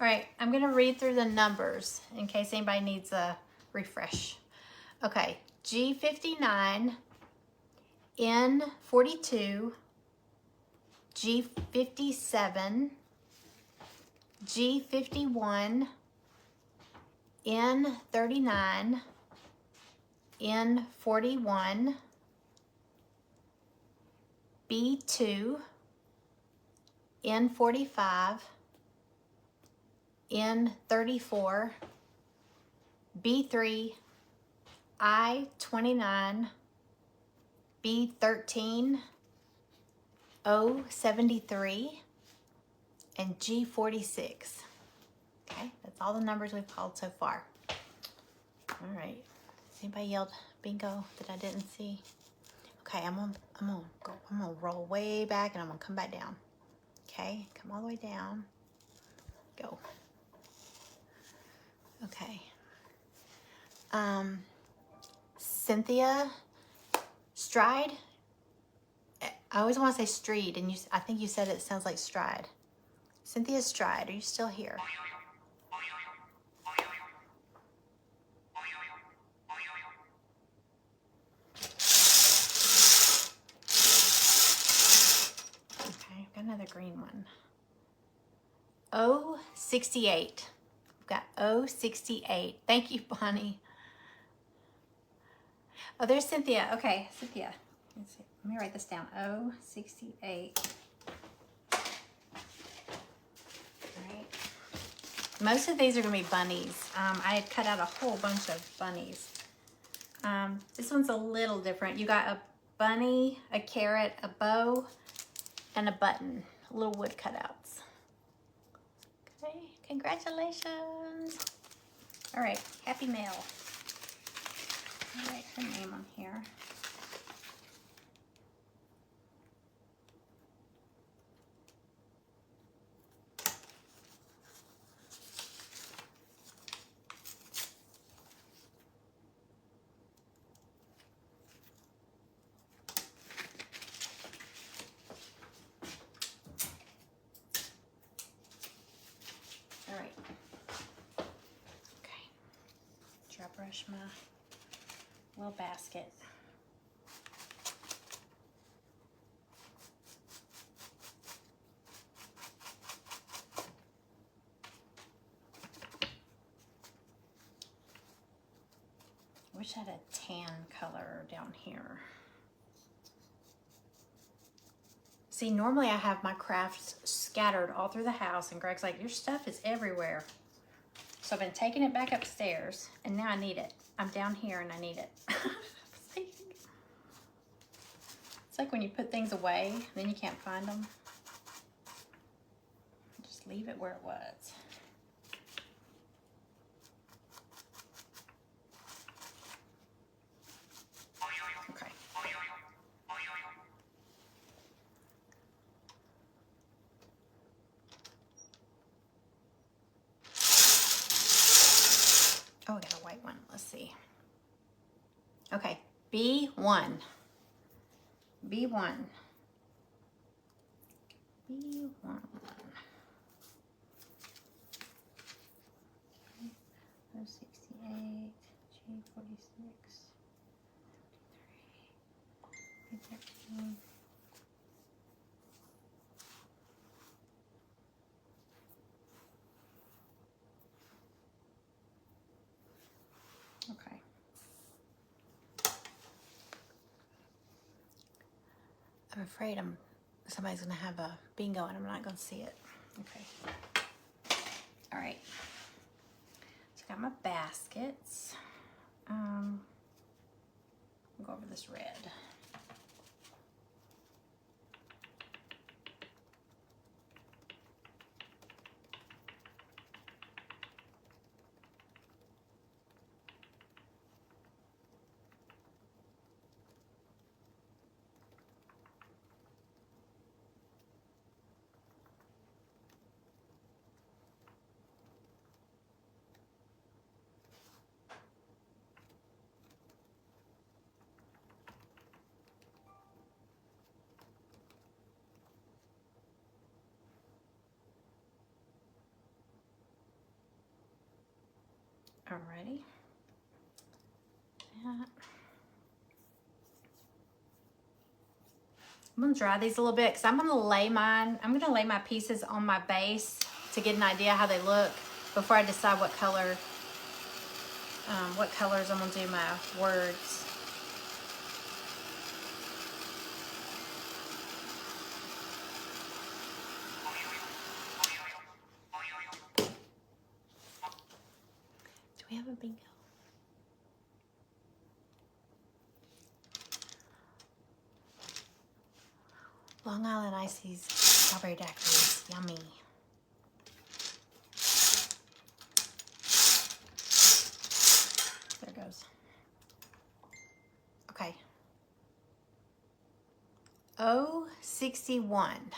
All right, I'm gonna read through the numbers in case anybody needs a refresh. Okay, G59, N42, G57, G51, N39, N41, B2, N45, N34, B3, I29, B13, O73, and G46. Okay, that's all the numbers we've called so far. All right. Has anybody yelled bingo that I didn't see? Okay, I'm gonna roll way back and I'm gonna come back down. Okay, come all the way down. Go. Okay. Cynthia Stride. I always want to say Street, and I think you said it sounds like Stride. Cynthia Stride, are you still here? Okay, I've got another green one. O68. We've got O68. Thank you, Bonnie. Oh, there's Cynthia. Okay, Cynthia. Let's see. Let me write this down. O68. Right. Most of these are going to be bunnies. I had cut out a whole bunch of bunnies. This one's a little different. You got a bunny, a carrot, a bow, and a button. Little wood cutouts. Okay, congratulations. All right, Happy Mail. I'll write her name on here. All right. Okay. Dry brush my little basket. I wish I had a tan color down here. See, normally I have my crafts scattered all through the house, and Greg's like, your stuff is everywhere. So I've been taking it back upstairs, and now I need it. I'm down here and I need it. It's like when you put things away, and then you can't find them. Just leave it where it was. Okay. Oh, I got a white one. Let's see. Okay, B1. B1. B1. 068, G46, 13. Okay. I'm afraid somebody's gonna have a bingo and I'm not gonna see it. Okay. All right. So I got my baskets. I'll go over this red. Alrighty. That. I'm gonna dry these a little bit because I'm gonna lay my pieces on my base to get an idea how they look before I decide what colors I'm gonna do my words. Do we have a bingo? Long Island Icy's strawberry daiquiris, yummy. There it goes. Okay. 061.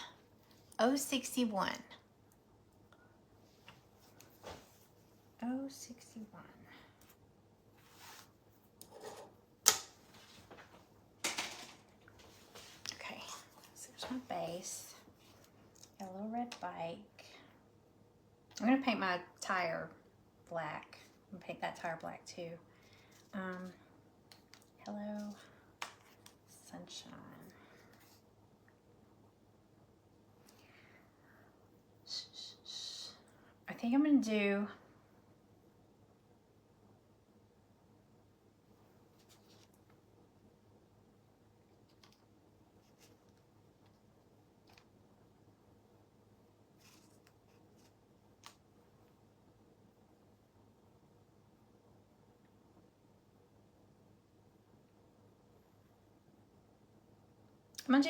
061. 061. Okay, so there's my base. Got a little red bike. I'm gonna paint my tire black. I'm gonna paint that tire black too. Hello, sunshine. I think I'm gonna do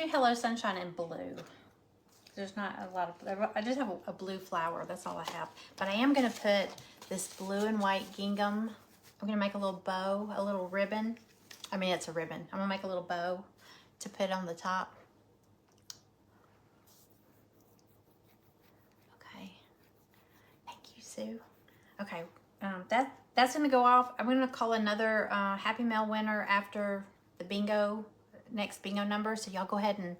Hello Sunshine in blue. There's not a lot of, I just have a blue flower, that's all I have. But I am gonna put this blue and white gingham. I'm gonna make a little bow, a little ribbon. I mean, it's a ribbon. I'm gonna make a little bow to put on the top. Okay, thank you, Sue. Okay, that's gonna go off. I'm gonna call another Happy Mail winner after the bingo, next bingo number. So y'all go ahead and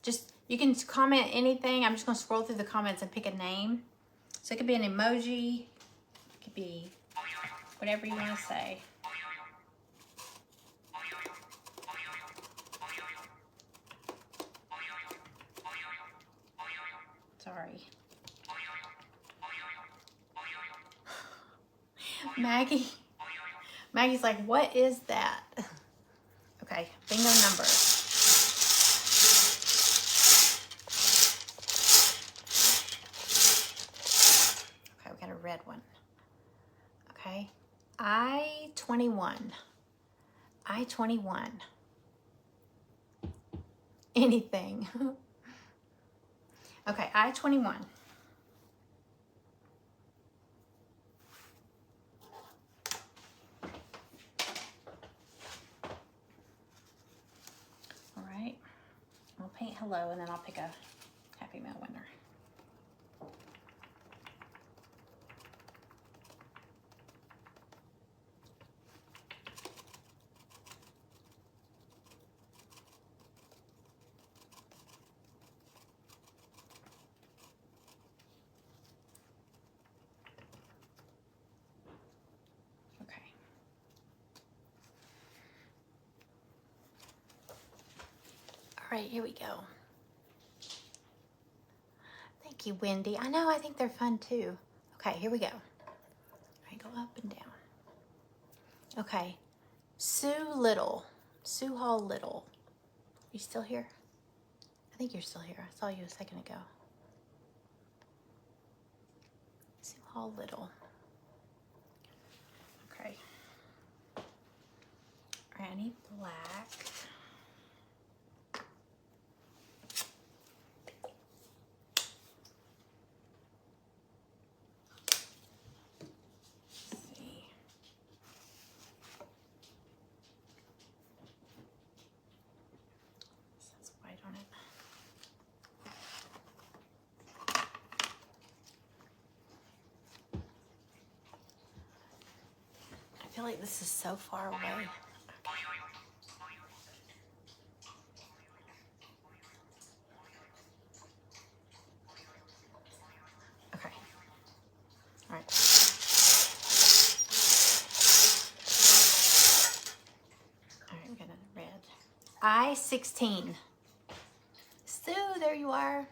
just, you can comment anything. I'm just gonna scroll through the comments and pick a name. So it could be an emoji, it could be whatever you wanna say. Sorry. Maggie's like, what is that? Okay, bingo number. Okay, we got a red one. Okay, I-21. I-21. Anything. Okay, I-21. All right, I'll paint hello and then I'll pick a Happy Mail winner. right, here we go. Thank you, Wendy. I know, I think they're fun too. Okay, here we go. All right, go up and down. Okay, Sue Little. Sue Hall Little. You still here? I think you're still here. I saw you a second ago. Sue Hall Little. Okay. All right, I need black. I feel like this is so far away. Okay. All right. All right, we got a red. I-16. Sue, there you are.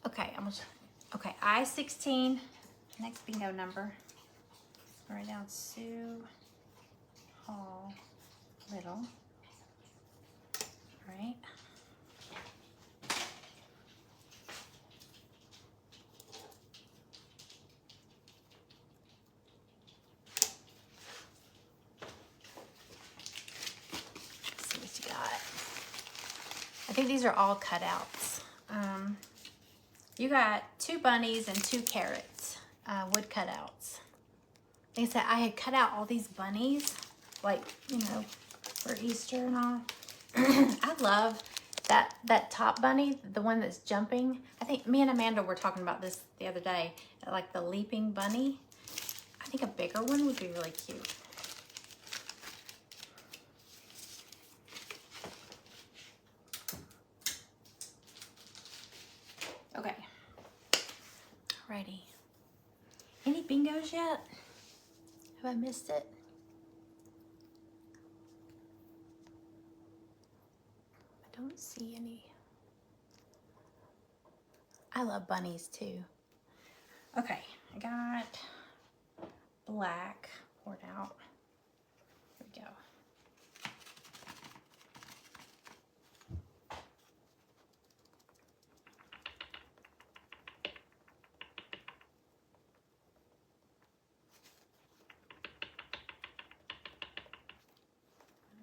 Okay, okay, I-16. Next bingo number. Write down Sue Hall Little. All right. Let's see what you got. I think these are all cutouts. You got 2 bunnies and 2 carrots, wood cutouts. Like I said, I had cut out all these bunnies, like, you know, for Easter and all. I love that top bunny, the one that's jumping. I think me and Amanda were talking about this the other day, like the leaping bunny. I think a bigger one would be really cute. Okay. Alrighty. Any bingos yet? Have I missed it? I don't see any. I love bunnies too. Okay, I got black poured out. Here we go.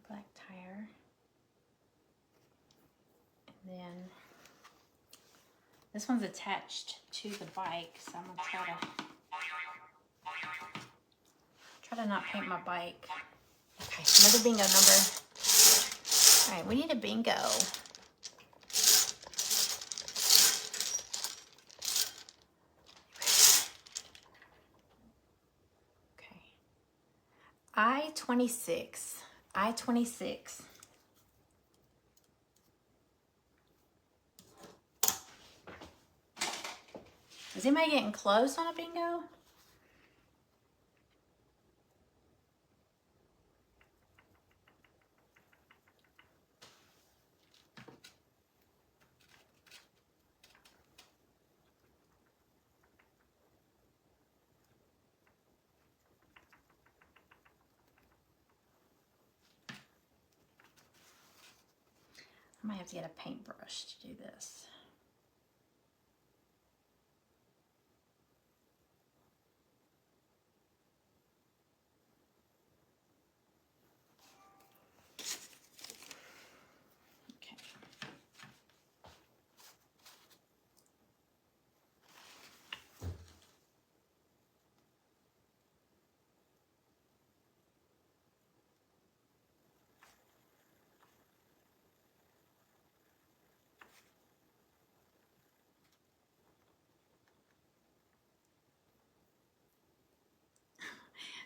Black tire. And then this one's attached to the bike, so I'm gonna try to not paint my bike. Okay, another bingo number. All right, we need a bingo. Okay. I-26. I-26. Is anybody getting close on a bingo? I might have to get a paintbrush to do this.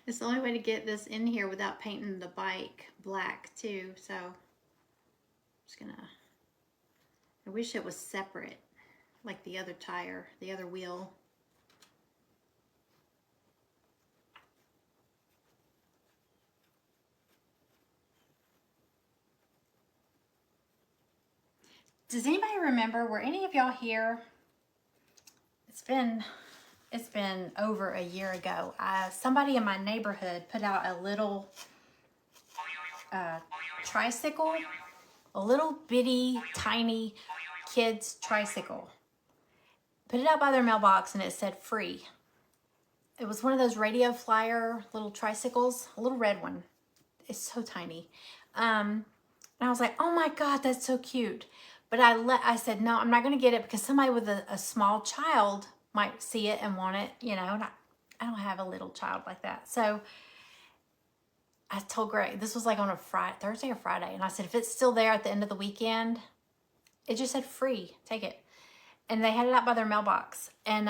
It's the only way to get this in here without painting the bike black too, so I'm just gonna, I wish it was separate, like the other tire, the other wheel. Does anybody remember, were any of y'all here? It's been over a year ago. Somebody in my neighborhood put out a little tricycle, a little bitty, tiny kids tricycle. Put it out by their mailbox and it said free. It was one of those radio flyer little tricycles, a little red one. It's so tiny. And I was like, oh my God, that's so cute. But I said, no, I'm not going to get it because somebody with a small child might see it and want it, you know. And I don't have a little child like that. So I told Greg, this was like on a Thursday or Friday. And I said, if it's still there at the end of the weekend, it just said free, take it. And they had it out by their mailbox. And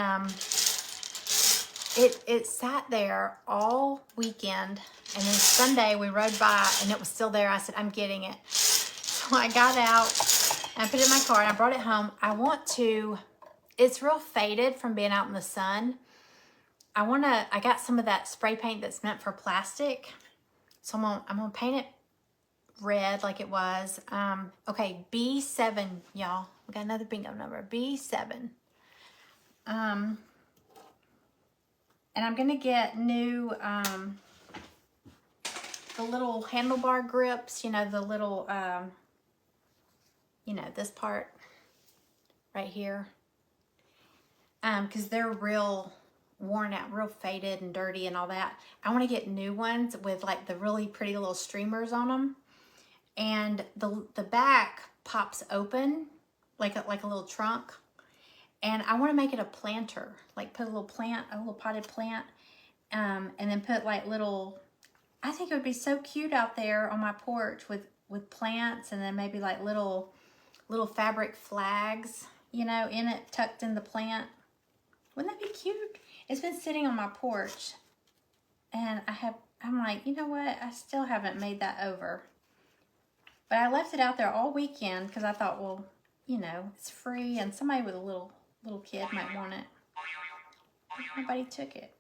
it sat there all weekend. And then Sunday we rode by and it was still there. I said, I'm getting it. So I got out and I put it in my car and I brought it home. It's real faded from being out in the sun. I got some of that spray paint that's meant for plastic. So I'm gonna paint it red like it was. Okay, B7, y'all. We got another bingo number, B7. And I'm gonna get new, the little handlebar grips, you know, the little, you know, this part right here. Because they're real worn out, real faded and dirty and all that. I want to get new ones with like the really pretty little streamers on them. And the back pops open like a little trunk. And I want to make it a planter, like put a little potted plant, and then put like little, I think it would be so cute out there on my porch with plants and then maybe like little fabric flags, you know, in it, tucked in the plant. Wouldn't that be cute? It's been sitting on my porch and I'm like, you know what? I still haven't made that over. But I left it out there all weekend because I thought, well, you know, it's free and somebody with a little kid might want it. Nobody took it.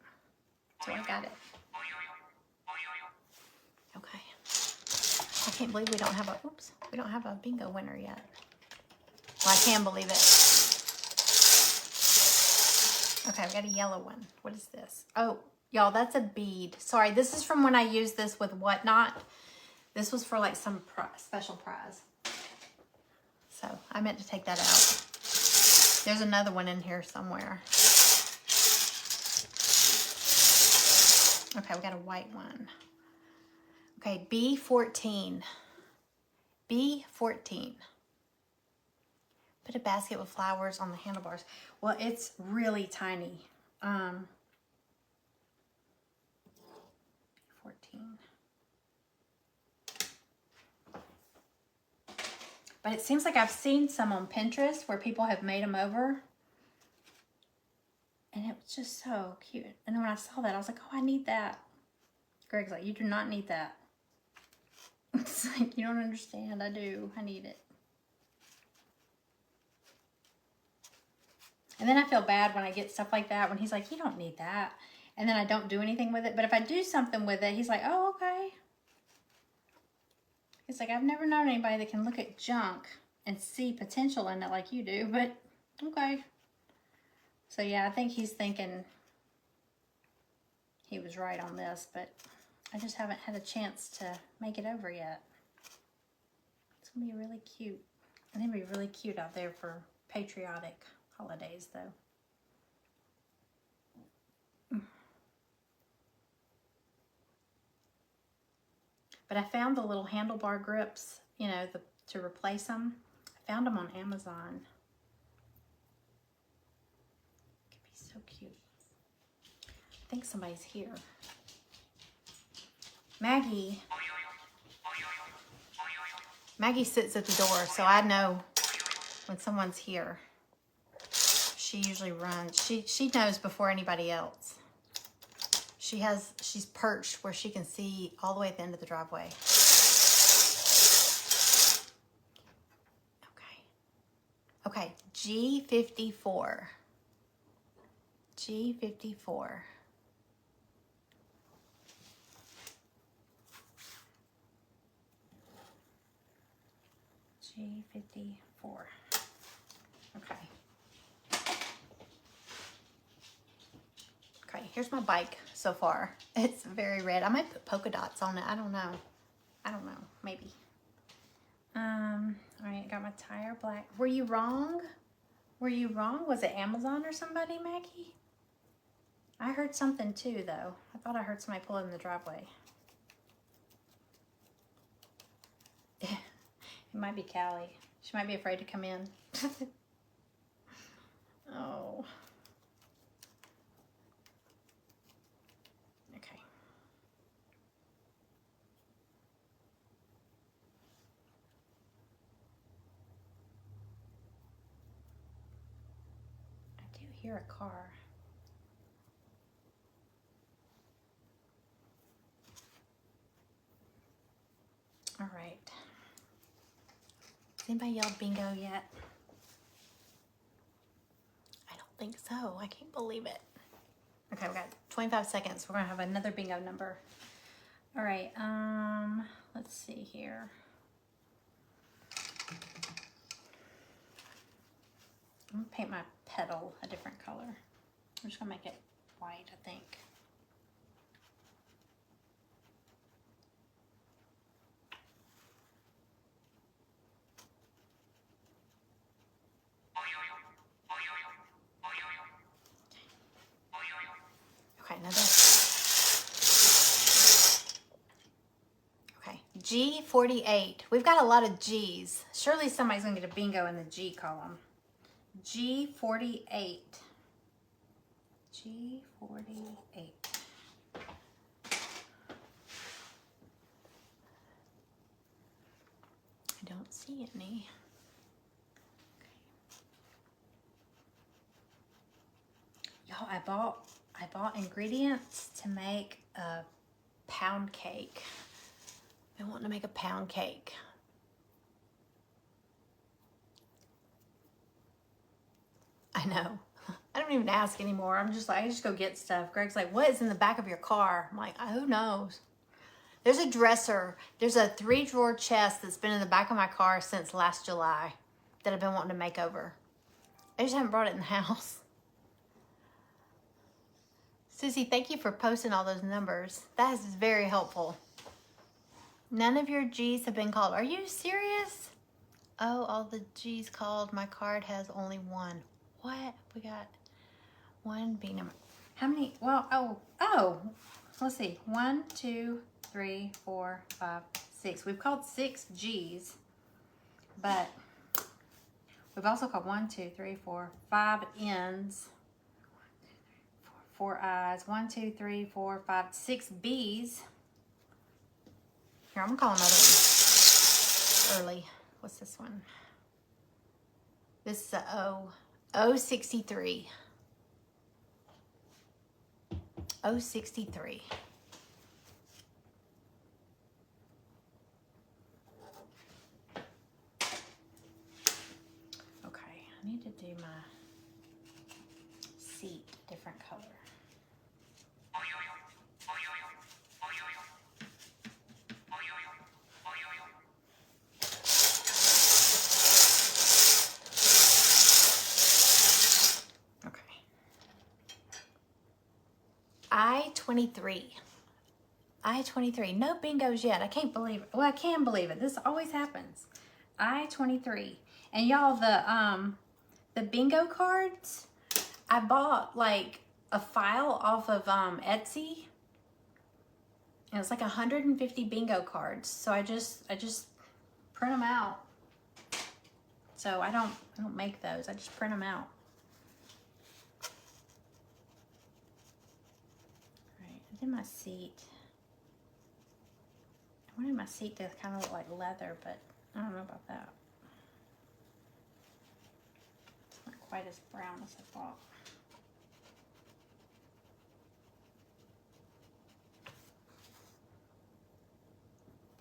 So I got it. Okay. I can't believe we don't have a bingo winner yet. Well, I can believe it. Okay, we got a yellow one. What is this? Oh, y'all, that's a bead. Sorry, this is from when I used this with Whatnot. This was for like some special prize. So I meant to take that out. There's another one in here somewhere. Okay, we got a white one. Okay, B14. B14. Put a basket with flowers on the handlebars. Well, it's really tiny. 14. But it seems like I've seen some on Pinterest where people have made them over. And it was just so cute. And then when I saw that, I was like, oh, I need that. Greg's like, you do not need that. It's like, you don't understand. I do. I need it. And then I feel bad when I get stuff like that, when he's like, you don't need that. And then I don't do anything with it. But if I do something with it, he's like, oh, okay. It's like, I've never known anybody that can look at junk and see potential in it like you do, but okay. So yeah, I think he's thinking he was right on this, but I just haven't had a chance to make it over yet. It's gonna be really cute. I think it'd be really cute out there for patriotic holidays though. But I found the little handlebar grips, you know, to replace them. I found them on Amazon. Could be so cute. I think somebody's here. Maggie sits at the door, so I know when someone's here. She usually runs. She knows before anybody else. She's perched where she can see all the way at the end of the driveway. Okay, G54. G54. G54. Okay. Okay, here's my bike so far. It's very red. I might put polka dots on it. I don't know. Maybe. All right, got my tire black. Were you wrong? Were you wrong? Was it Amazon or somebody, Maggie? I heard something too, though. I thought I heard somebody pull in the driveway. It might be Callie. She might be afraid to come in. Oh. Okay. I do hear a car. All right. Has anybody yelled bingo yet? I don't think so. I can't believe it. Okay, we got 25 seconds. We're gonna have another bingo number. All right, let's see here. I'm gonna paint my petal a different color. I'm just gonna make it white, I think. Okay, now this. Okay, G48. We've got a lot of G's. Surely somebody's gonna get a bingo in the G column. G48. G48. I don't see any. Y'all, I bought ingredients to make a pound cake. I want to make a pound cake. I know. I don't even ask anymore. I'm just like, I just go get stuff. Greg's like, what is in the back of your car? I'm like, who knows? There's a dresser. There's a 3-drawer chest that's been in the back of my car since last July that I've been wanting to make over. I just haven't brought it in the house. Susie, thank you for posting all those numbers. That is very helpful. None of your G's have been called. Are you serious? Oh, all the G's called. My card has only one. What? We got one B number. How many? Well, oh. Let's see. 1, 2, 3, 4, 5, 6. We've called 6 G's, but we've also called 1, 2, 3, 4, 5 N's. 4 I's, 1, 2, 3, 4, 5, 6 B's. Here, I'm gonna call another one early. What's this one? This is a O. O63. O63. Okay, I need to do my seat a different color. I-23. I-23. No bingos yet. I can't believe it. Well, I can believe it. This always happens. I-23. And y'all, the bingo cards, I bought like a file off of Etsy. And it's like 150 bingo cards. So I just print them out. So I don't make those. I just print them out. In my seat. I wanted my seat to kind of look like leather, but I don't know about that. It's not quite as brown as I thought.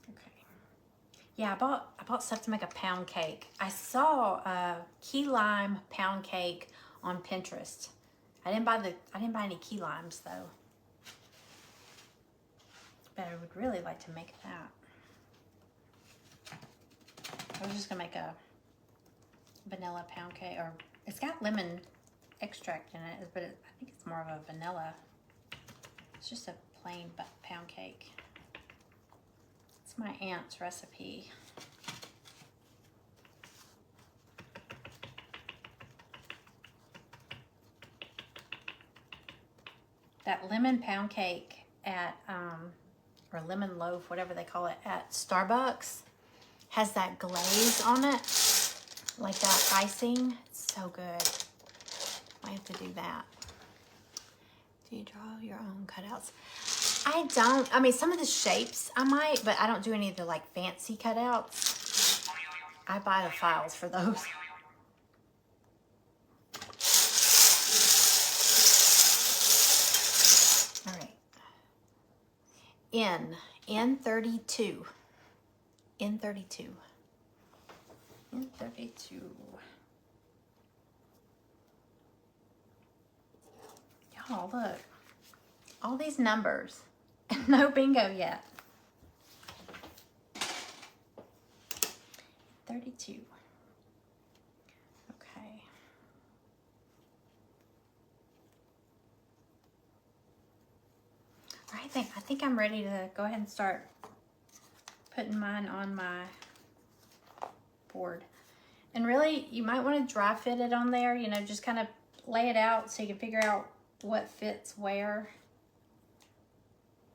Okay. Yeah, I bought stuff to make a pound cake. I saw a key lime pound cake on Pinterest. I didn't buy any key limes though. But I would really like to make that. I was just gonna make a vanilla pound cake, or it's got lemon extract in it, but I think it's more of a vanilla. It's just a plain pound cake. It's my aunt's recipe. That lemon pound cake at, or lemon loaf, whatever they call it, at Starbucks has that glaze on it, like that icing. It's so good. I have to do that. Do you draw your own cutouts? I don't. I mean, some of the shapes I might, but I don't do any of the like fancy cutouts. I buy the files for those. All right. N32. N32. N32. Y'all, look. All these numbers. And no bingo yet. 32. Okay. All right, I think I'm ready to go ahead and start putting mine on my board. And really, you might want to dry fit it on there, you know, just kind of lay it out so you can figure out what fits where.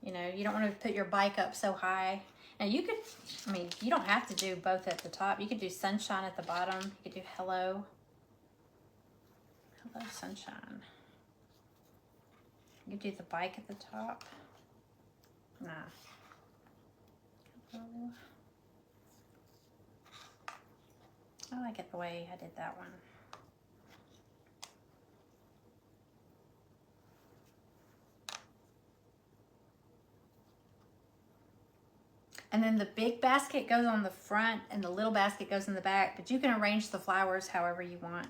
You know, you don't want to put your bike up so high. And you could, I mean, you don't have to do both at the top. You could do sunshine at the bottom. You could do hello. Hello, sunshine. You could do the bike at the top. Nah. Hello. I like it the way I did that one. And then the big basket goes on the front and the little basket goes in the back, but you can arrange the flowers however you want.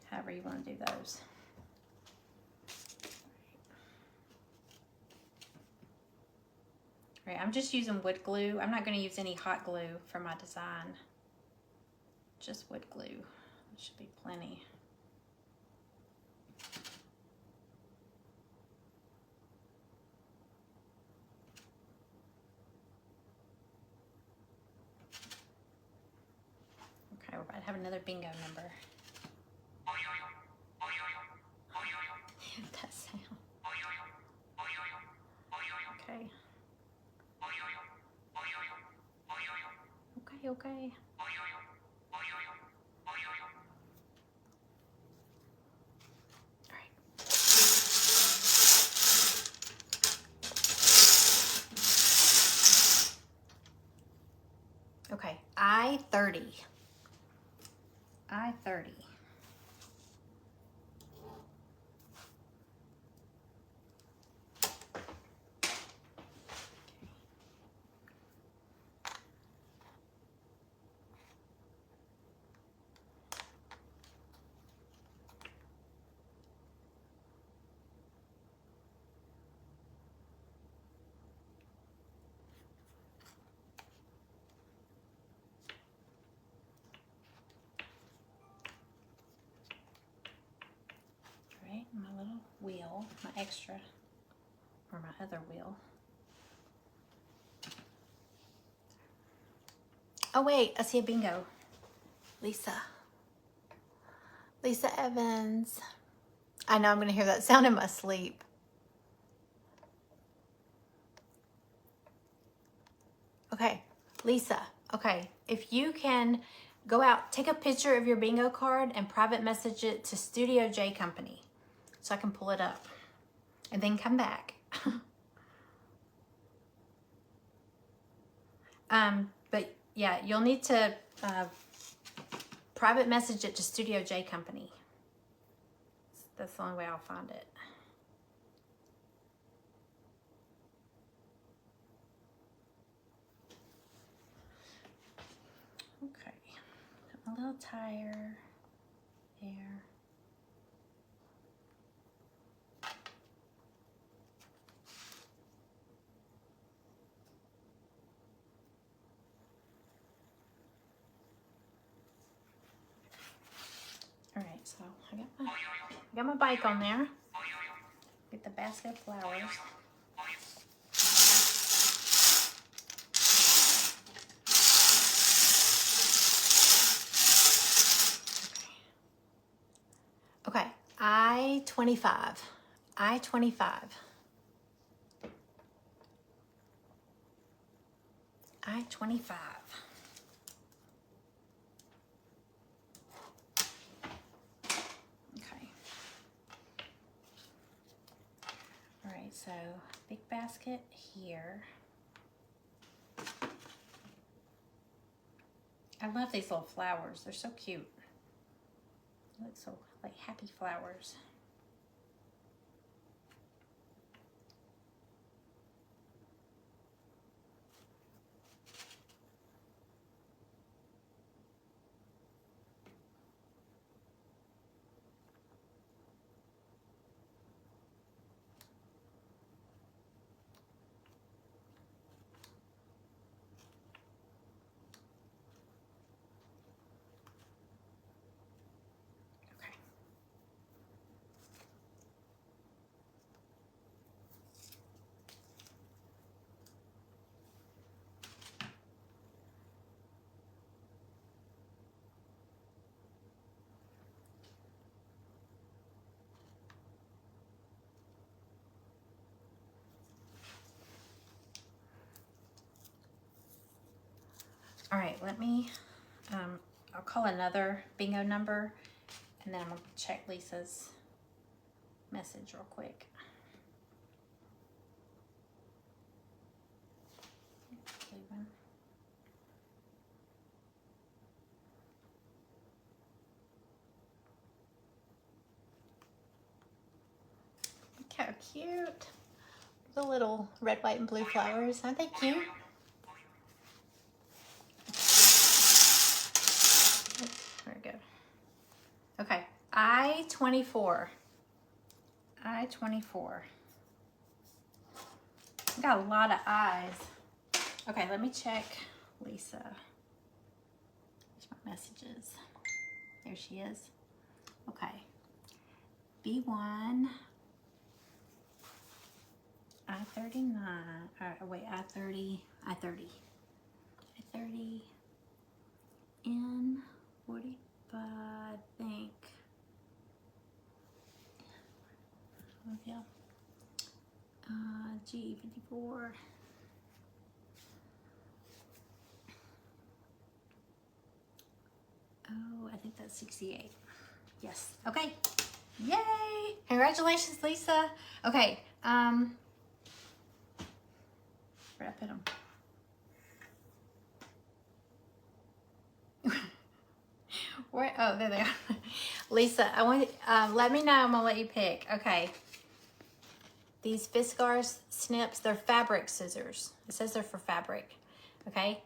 However you want to do those. All right, I'm just using wood glue. I'm not going to use any hot glue for my design. Just wood glue. It should be plenty. Okay, we're about to have another bingo number. That sound. Okay. Okay. Okay, I-30. I-30. My little wheel, my extra, or my other wheel. Oh wait, I see a bingo. Lisa Evans. I know I'm gonna hear that sound in my sleep. Okay, Lisa, okay, if you can go out, take a picture of your bingo card and private message it to Studio J Company so I can pull it up and then come back. But yeah, you'll need to private message it to Studio J Company. That's the only way I'll find it. Okay, put my little tire there. I got my bike on there. Get the basket of flowers. Okay, I-25. I-25. I-25. Okay. All right, so big basket here. I love these little flowers. They're so cute. They look so like happy flowers. Okay. All right, let me, I'll call another bingo number and then I'm gonna check Lisa's message real quick. Look how cute. The little red, white, and blue flowers. Aren't they cute? There we go. Okay, I-24. I-24. Got a lot of eyes. Okay, let me check Lisa. Here's my messages. There she is. Okay. B1. I-39. Wait, I-30. I-30. I-30. N-45, I think. Oh, yeah. G54. Oh, I think that's 68. Yes. Okay. Yay! Congratulations, Lisa. Okay. Where'd I put them? Where? Oh, there they are. Lisa, I want. Let me know. I'm gonna let you pick. Okay. These Fiskars snips. They're fabric scissors. It says they're for fabric. Okay.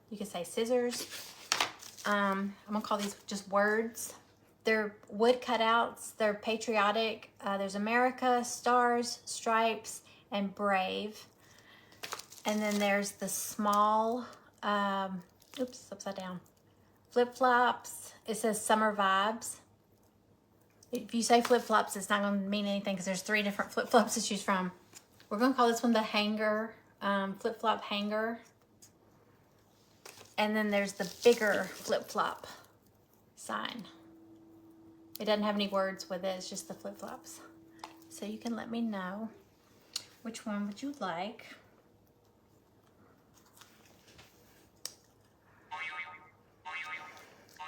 You can say scissors. I'm gonna call these just words. They're wood cutouts. They're patriotic. There's America, stars, stripes, and brave. And then there's the small, oops, upside down. Flip-flops. It says summer vibes. If you say flip-flops, it's not going to mean anything because there's 3 different flip-flops to choose from. We're going to call this one the hanger, flip-flop hanger. And then there's the bigger flip-flop sign. It doesn't have any words with it. It's just the flip-flops. So you can let me know which one would you like.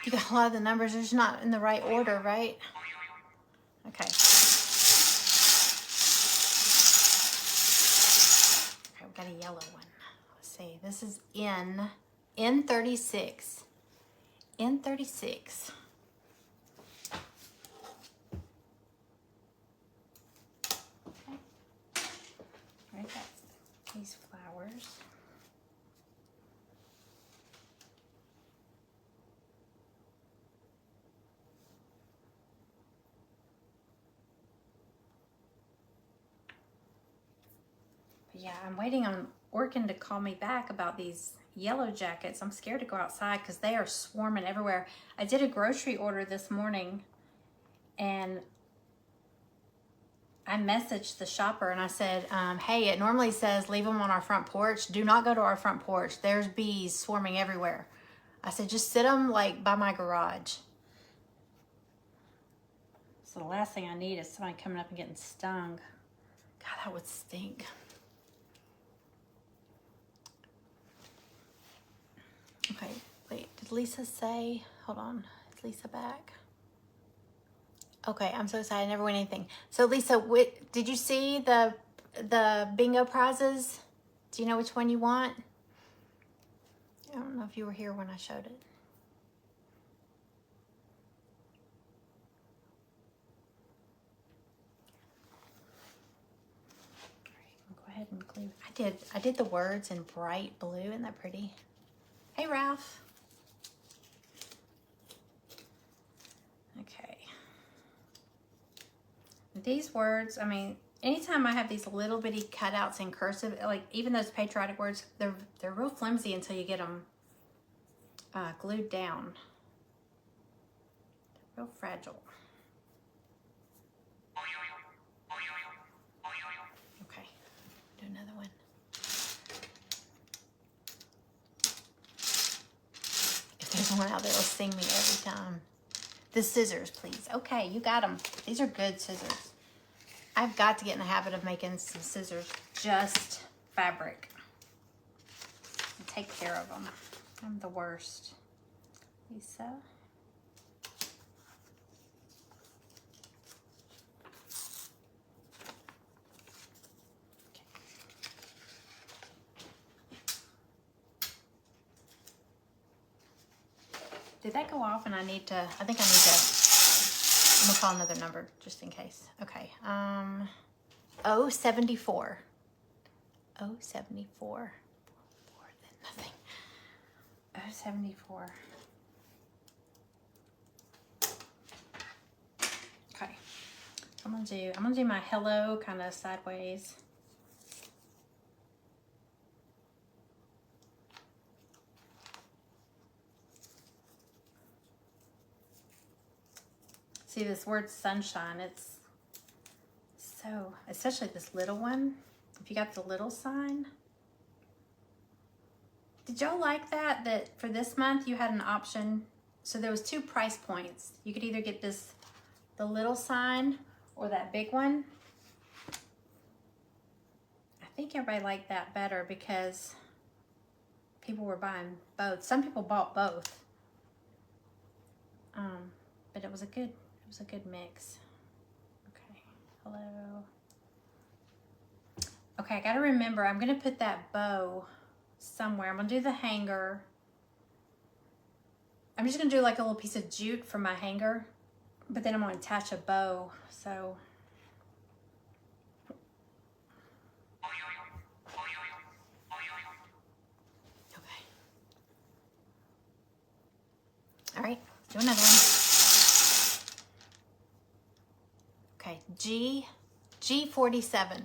You got a lot of the numbers. They're just not in the right order, right? Okay. Okay, we got a yellow one. Let's see. This is N36. N36. Okay. Right, that's these flowers. Yeah, I'm waiting on Orkin to call me back about these yellow jackets. I'm scared to go outside because they are swarming everywhere. I did a grocery order this morning And I messaged the shopper and I said, hey, it normally says leave them on our front porch. Do not go to our front porch. There's bees swarming everywhere. I said, just sit them like by my garage. So the last thing I need is somebody coming up and getting stung. God, that would stink. Okay, wait, did Lisa say, hold on, is Lisa back? Okay, I'm so excited, I never win anything. So Lisa, did you see the bingo prizes? Do you know which one you want? I don't know if you were here when I showed it. All right, I'll go ahead and glue. I did the words in bright blue, isn't that pretty? Hey, Ralph. Okay. These words, I mean, anytime I have these little bitty cutouts in cursive, like even those patriotic words, they're real flimsy until you get them glued down. They're real fragile. Okay, do another one. If there's one out there, it'll sting me every time. The scissors, please. Okay, you got them. These are good scissors. I've got to get in the habit of making some scissors, just fabric. And take care of them. I'm the worst. Lisa. Okay. Did that go off and I think I need to, I'm gonna call another number just in case. Okay, 074. 074. More than nothing. 074. Okay, I'm gonna do my hello kind of sideways. See this word sunshine, it's so, especially this little one, if you got the little sign. Did y'all like that for this month you had an option? So there was 2 price points. You could either get the little sign or that big one. I think everybody liked that better because people were buying both. Some people bought both. But it was a good mix. Okay, hello. Okay, I gotta remember, I'm gonna put that bow somewhere. I'm gonna do the hanger. I'm just gonna do like a little piece of jute for my hanger, but then I'm gonna attach a bow, so. Okay. All right, do another one. Okay, G47.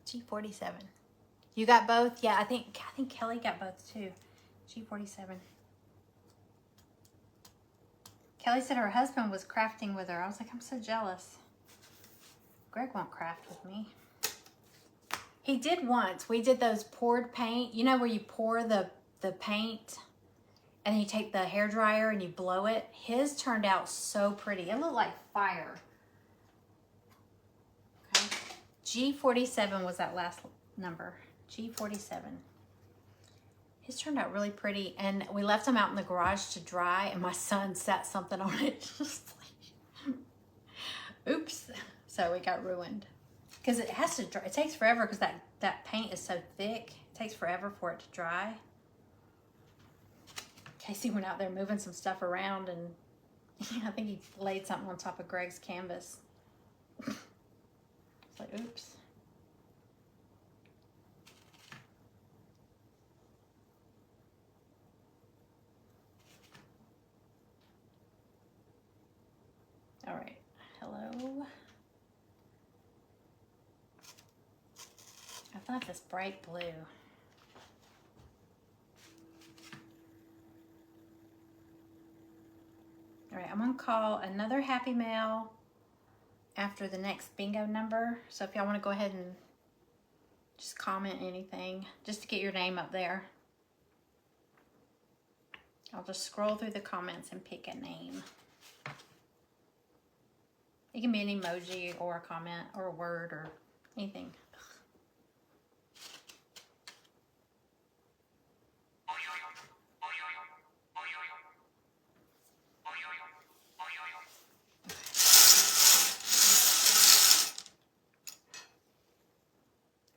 G47. You got both? Yeah, I think Kelly got both too. G47. Kelly said her husband was crafting with her. I was like, I'm so jealous. Greg won't craft with me. He did once. We did those poured paint. You know where you pour the paint and then you take the hairdryer and you blow it? His turned out so pretty. It looked like fire. Okay. G47 was that last number. G47. His turned out really pretty, and we left them out in the garage to dry, and my son set something on it. Just like, oops. So it got ruined. Because it has to dry. It takes forever because that paint is so thick. It takes forever for it to dry. Casey went out there moving some stuff around, and I think he laid something on top of Greg's canvas. It's like, oops. All right, hello. I thought this bright blue. All right, right, I'm gonna call another happy mail after the next bingo number. So if y'all want to go ahead and just comment anything, just to get your name up there. I'll just scroll through the comments and pick a name. It can be an emoji or a comment or a word or anything.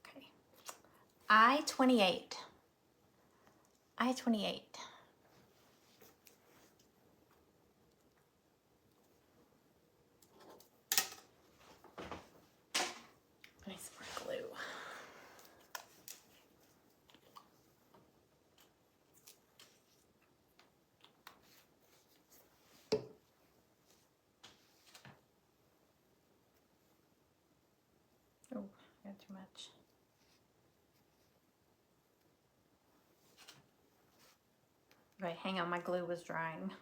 Okay. I-28. I-28. Need some more glue. Oh, I got too much. Right, hang on, my glue was drying.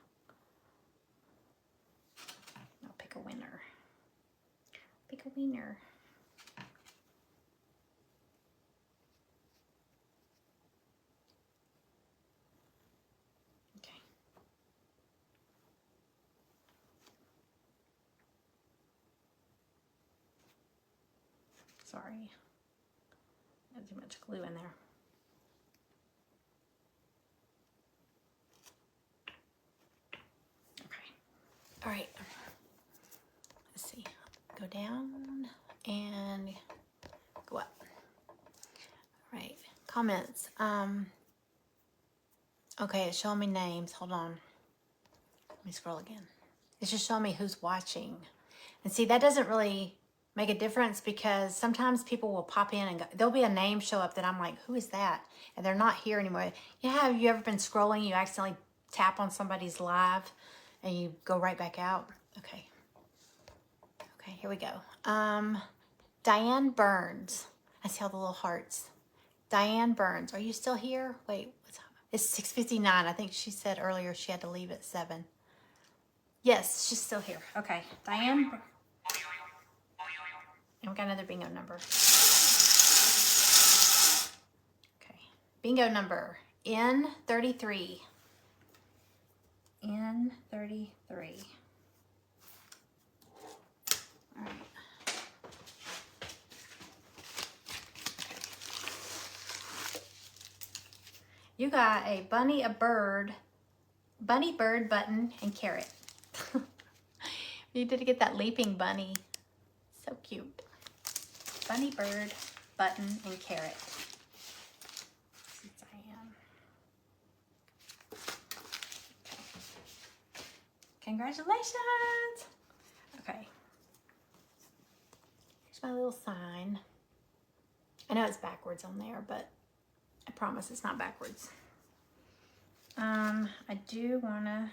I'll pick a winner. Pick a winner. Okay. Sorry. Got too much glue in there. Okay. All right. Let's see. Go down and go up. All right. Comments. Okay, it's showing me names. Hold on. Let me scroll again. It's just showing me who's watching. And see, that doesn't really make a difference because sometimes people will pop in and go, there'll be a name show up that I'm like, who is that? And they're not here anymore. Yeah, have you ever been scrolling, you accidentally tap on somebody's live and you go right back out? Okay. Okay, here we go. Diane Burns. I see all the little hearts. Diane Burns, are you still here? Wait, what's up? It's 6:59. I think she said earlier she had to leave at 7. Yes, she's still here. Okay, Diane. And we got another bingo number. Okay, bingo number N33. N33. All right. You got a bunny, a bird, bunny, bird, button, and carrot. You did get that leaping bunny. So cute. Bunny, bird, button, and carrot. Since I am. Okay. Congratulations. Okay. Here's my little sign. I know it's backwards on there, but I promise it's not backwards. I do want to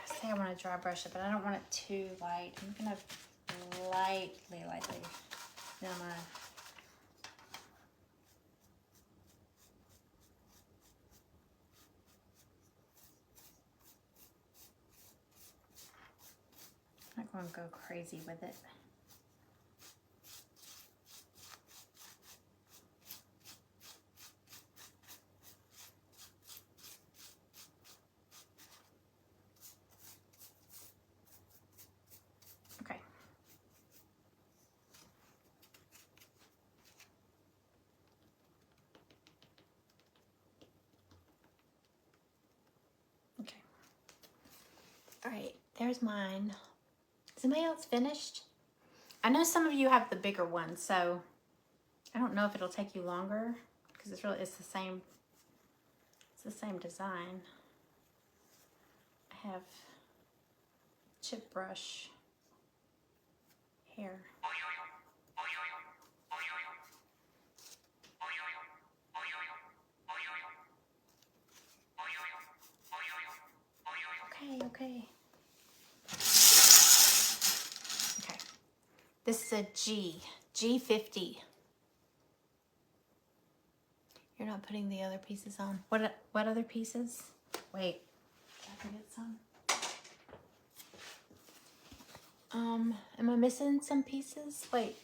say I want to dry brush it, but I don't want it too light. I'm going to lightly. Then I'm going I'm not going to go crazy with it. All right, there's mine. Is anybody else finished? I know some of you have the bigger one, so I don't know if it'll take you longer because it's the same design. I have chip brush hair. Okay. Okay. This is a G50. You're not putting the other pieces on. What other pieces? Wait. can get some. Am I missing some pieces? Wait.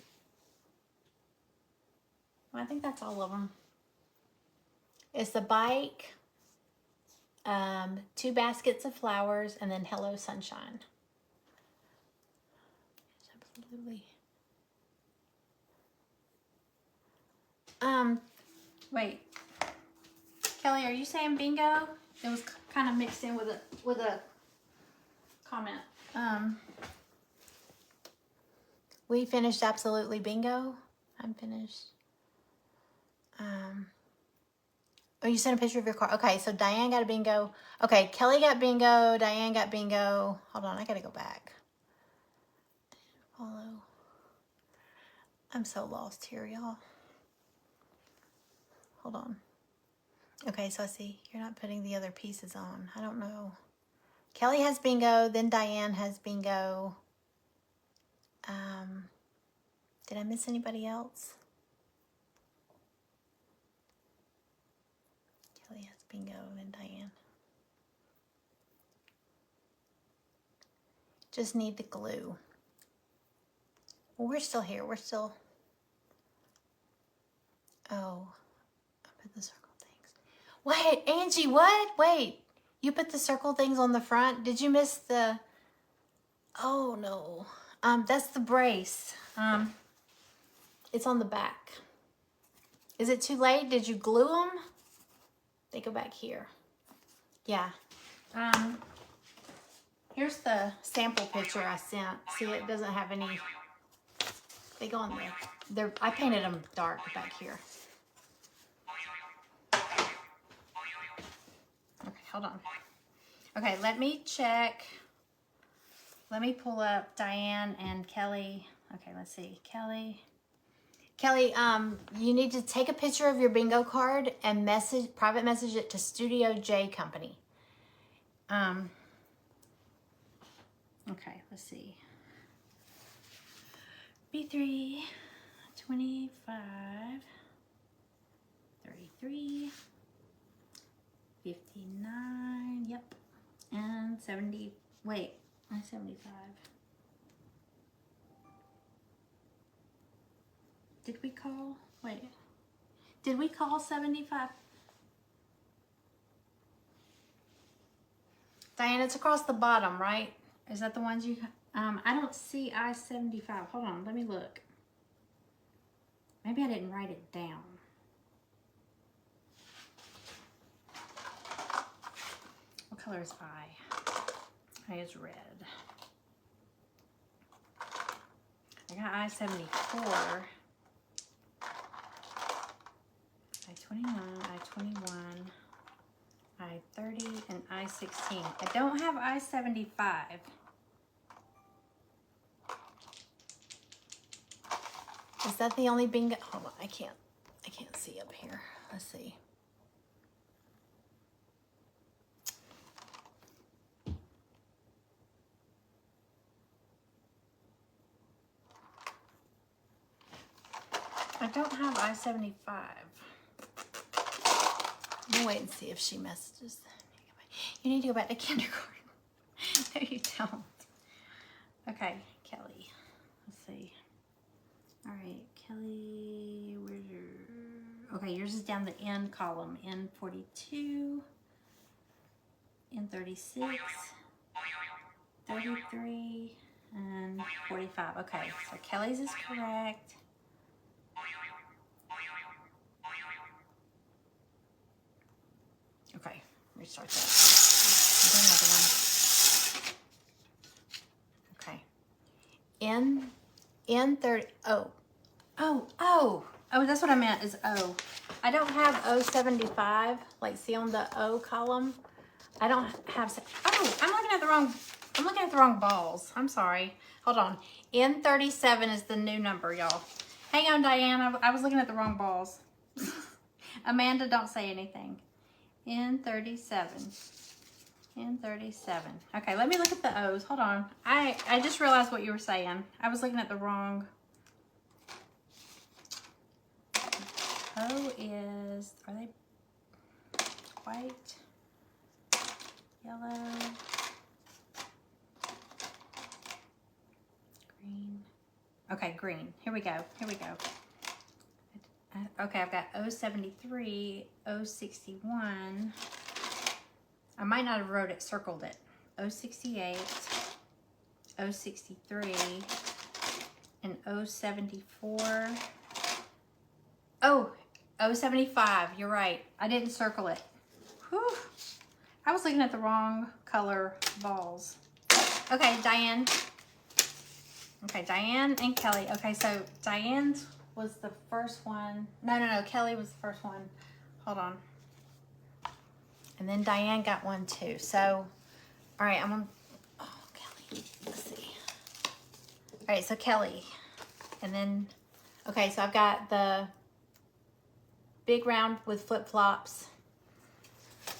Well, I think that's all of them. It's the bike, 2 baskets of flowers, and then Hello Sunshine. Absolutely. Wait. Kelly, are you saying bingo? It was kind of mixed in with a comment. We finished absolutely bingo. I'm finished. Oh, you sent a picture of your car. Okay, so Diane got a bingo. Okay, Kelly got bingo. Diane got bingo. Hold on, I gotta go back. Follow. I'm so lost here, y'all. Hold on. Okay, so I see you're not putting the other pieces on. I don't know. Kelly has bingo, then Diane has bingo. Did I miss anybody else? Kelly has bingo, then Diane. Just need the glue. Well, we're still here. We're still... Oh, I put the circle things. Wait, Angie, what? Wait, you put the circle things on the front? Did you miss the... Oh, no. That's the brace. It's on the back. Is it too late? Did you glue them? They go back here. Yeah. Here's the sample picture I sent. See, it doesn't have any... They go on there. I painted them dark back here. Okay, hold on. Okay, let me check. Let me pull up Diane and Kelly. Okay, let's see. Kelly, you need to take a picture of your bingo card and private message it to Studio J Company. Okay, let's see. B3, 25, 33, 59, yep, and 70, wait, 75. Did we call? Wait. Did we call 75? Diane, it's across the bottom, right? Is that the ones you... I don't see I-75. Hold on, let me look. Maybe I didn't write it down. What color is I? I is red. I got I-74. I-21, I-21, I-30, and I-16. I don't have I-75. Is that the only bingo? Hold on, I can't see up here. Let's see. I don't have I-75. I'll wait and see if she messages. You need to go back to kindergarten. No, you don't. Okay, Kelly. Let's see. All right, Kelly, where's your... Okay, yours is down the end column. N42, N36, 33, and 45. Okay, so Kelly's is correct. Okay, restart that. Do another one. Okay. N30. Oh, that's what I meant is O. I don't have O75. Like, see on the O column? I don't have... Oh, I'm looking at the wrong balls. I'm sorry. Hold on. N37 is the new number, y'all. Hang on, Diane. I was looking at the wrong balls. Amanda, don't say anything. N37. N37. Okay, let me look at the O's. Hold on. I just realized what you were saying. I was looking at the wrong... O is... Are they white? Yellow. Green. Okay, green. Here we go. Here we go. Okay, I've got 073, 061. I might not have wrote it, circled it. 068, 063, and 074. Oh, 075. You're right. I didn't circle it. Whew. I was looking at the wrong color balls. Okay, Diane. Okay, Diane and Kelly. Okay, so Diane's was the first one. No, Kelly was the first one. Hold on. And then Diane got one too. So, all right, I'm on. Oh, Kelly. Let's see. All right, so Kelly. And then, okay, so I've got the big round with flip-flops.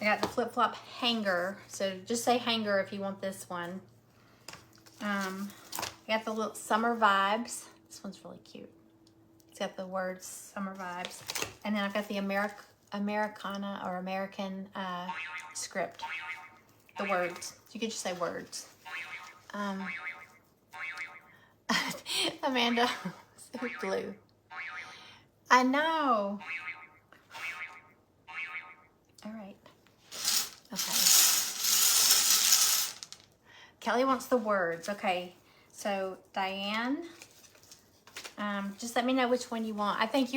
I got the flip-flop hanger. So just say hanger if you want this one. I got the little summer vibes. This one's really cute. It's got the words summer vibes. And then I've got the Americana or American script. The words. You could just say words. Amanda, so blue. I know. All right. Okay. Kelly wants the words. Okay. So Diane, just let me know which one you want. I think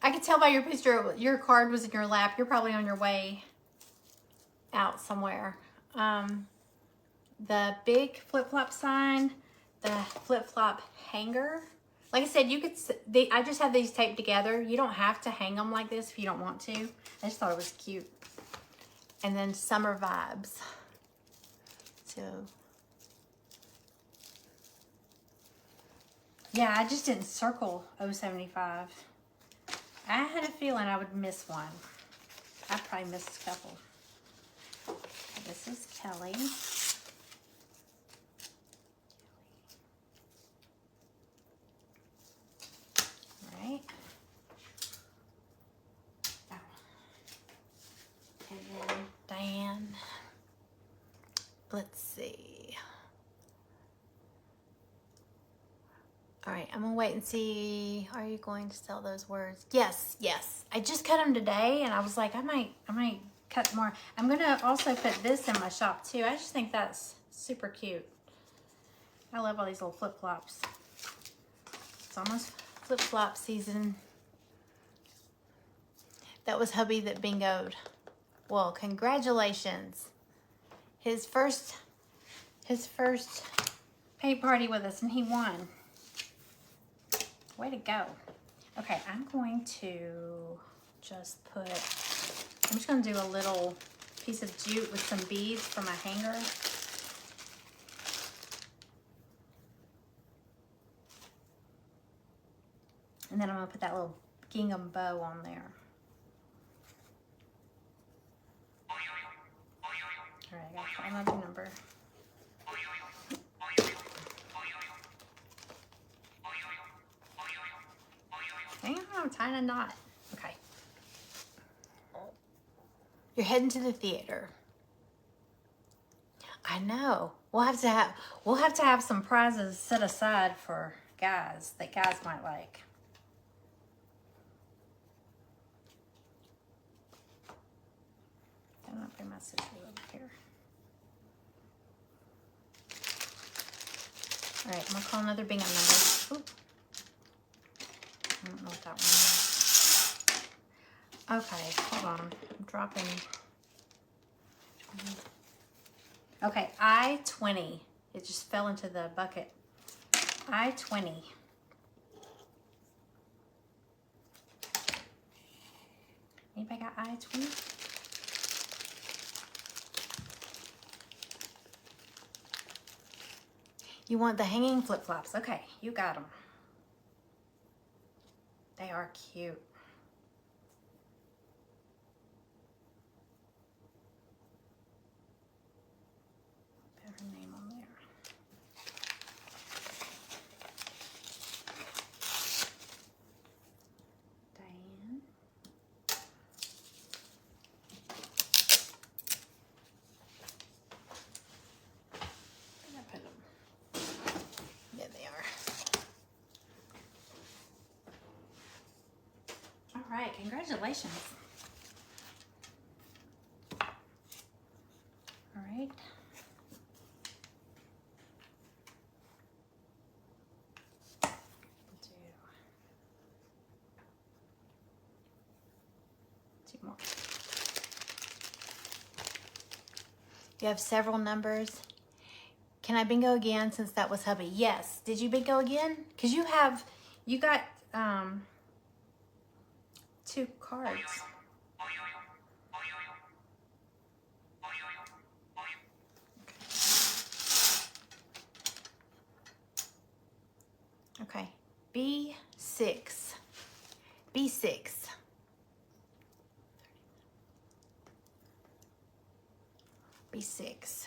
I could tell by your picture, your card was in your lap. You're probably on your way out somewhere. The big flip-flop sign, the flip-flop hanger. Like I said, you could. I just have these taped together. You don't have to hang them like this if you don't want to. I just thought it was cute. And then summer vibes. So, yeah, I just didn't circle 075. I had a feeling I would miss one. I probably missed a couple. This is Kelly. All right. Oh. And then Diane. Let's see. All right, I'm gonna wait and see. Are you going to sell those words? Yes, yes. I just cut them today, and I was like, I might cut more. I'm gonna also put this in my shop too. I just think that's super cute. I love all these little flip-flops. It's almost flip-flop season. That was hubby that bingoed. Well, congratulations. His first paint party with us, and he won. Way to go. Okay, I'm going to just put, I'm just going to do a little piece of jute with some beads for my hanger. And then I'm going to put that little gingham bow on there. All right, I got to find another number. Hang on, I'm tying a knot. Okay. You're heading to the theater. I know. We'll have to have some prizes set aside for guys that guys might like. I'm gonna bring my scissors over here. All right, I'm gonna call another bingo number. Ooh. I don't know what that one is. Okay, hold on. I'm dropping. Okay, I-20. It just fell into the bucket. I-20. Anybody got I-20? You want the hanging flip-flops. Okay, you got them. They are cute. Put her name on there. Diane. right, congratulations. All right. Two more. You have several numbers. Can I bingo again since that was hubby? Yes. Did you bingo again? Because you got 2 cards. Okay. B6. B6. B6.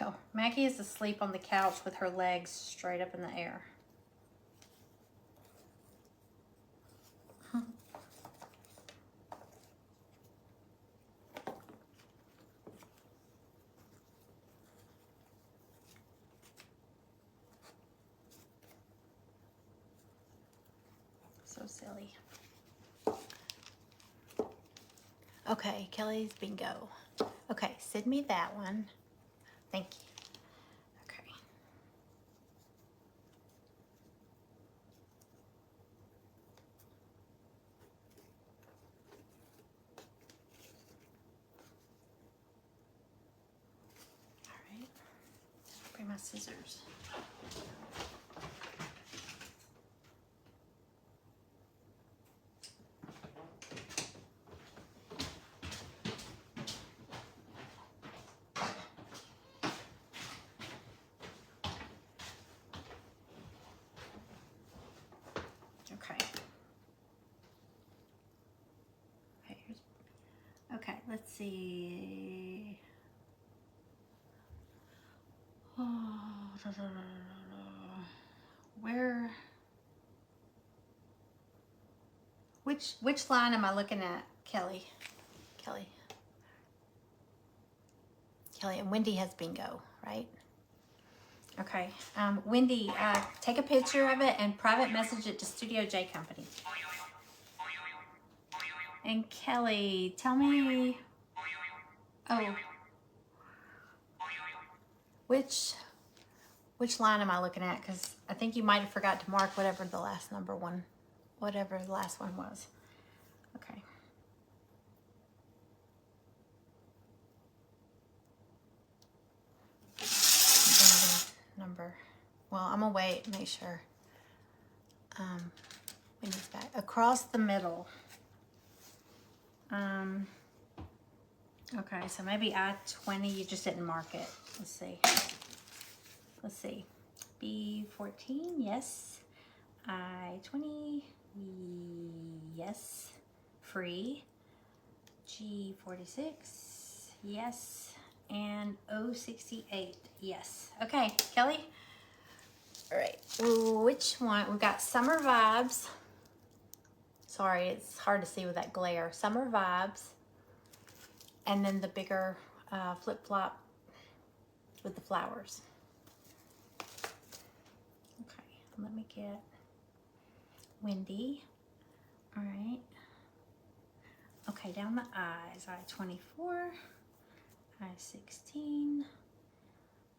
Yo, Maggie is asleep on the couch with her legs straight up in the air. So silly. Okay, Kelly's bingo. Okay, send me that one. Thank you. Okay. All right. Bring my scissors. Okay. Okay, let's see. Oh, where? Which line am I looking at, Kelly? Kelly and Wendy has bingo, right? Okay. Wendy, take a picture of it and private message it to Studio J Company. And Kelly, tell me. Oh. Which line am I looking at? Because I think you might have forgot to mark whatever the last one was. Okay. Number. Well, I'm gonna wait and make sure. Wendy's back. Across the middle. Okay, so maybe I-20, you just didn't mark it. Let's see. B14, yes. I-20, yes. Free. G46, yes. And O68, yes. Okay, Kelly. All right, which one? We've got Summer Vibes. Sorry, it's hard to see with that glare. Summer Vibes. And then the bigger flip-flop with the flowers. Okay, let me get Wendy. All right. Okay, down the I's. I-24, I-16,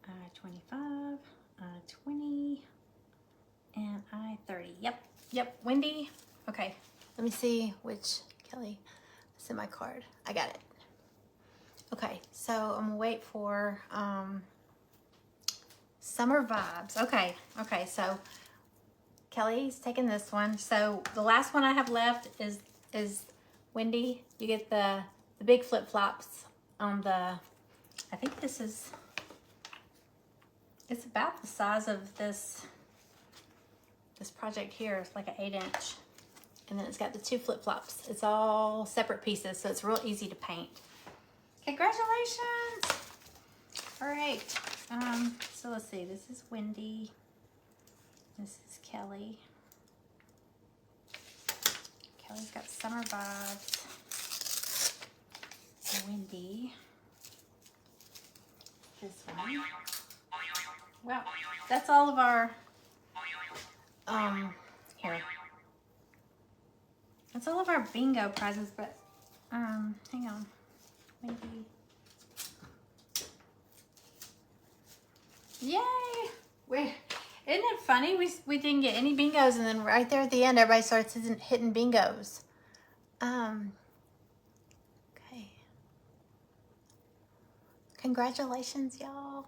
I-25, I-20, and I-30. Yep, Wendy. Okay, let me see which, Kelly, it's in my card. I got it. Okay, so I'm gonna wait for Summer Vibes. Okay, so Kelly's taking this one. So the last one I have left is Wendy. You get the big flip-flops on the, I think this is, it's about the size of this project here. It's like an 8-inch. And then it's got the 2 flip-flops. It's all separate pieces, so it's real easy to paint. Congratulations! All right, so let's see. This is Wendy. This is Kelly. Kelly's got Summer Vibes. Windy. This one. Well, that's all of our, here. That's all of our bingo prizes, but, hang on. Windy. Yay! Isn't it funny? We didn't get any bingos, and then right there at the end, everybody starts hitting bingos. Okay. Congratulations, y'all.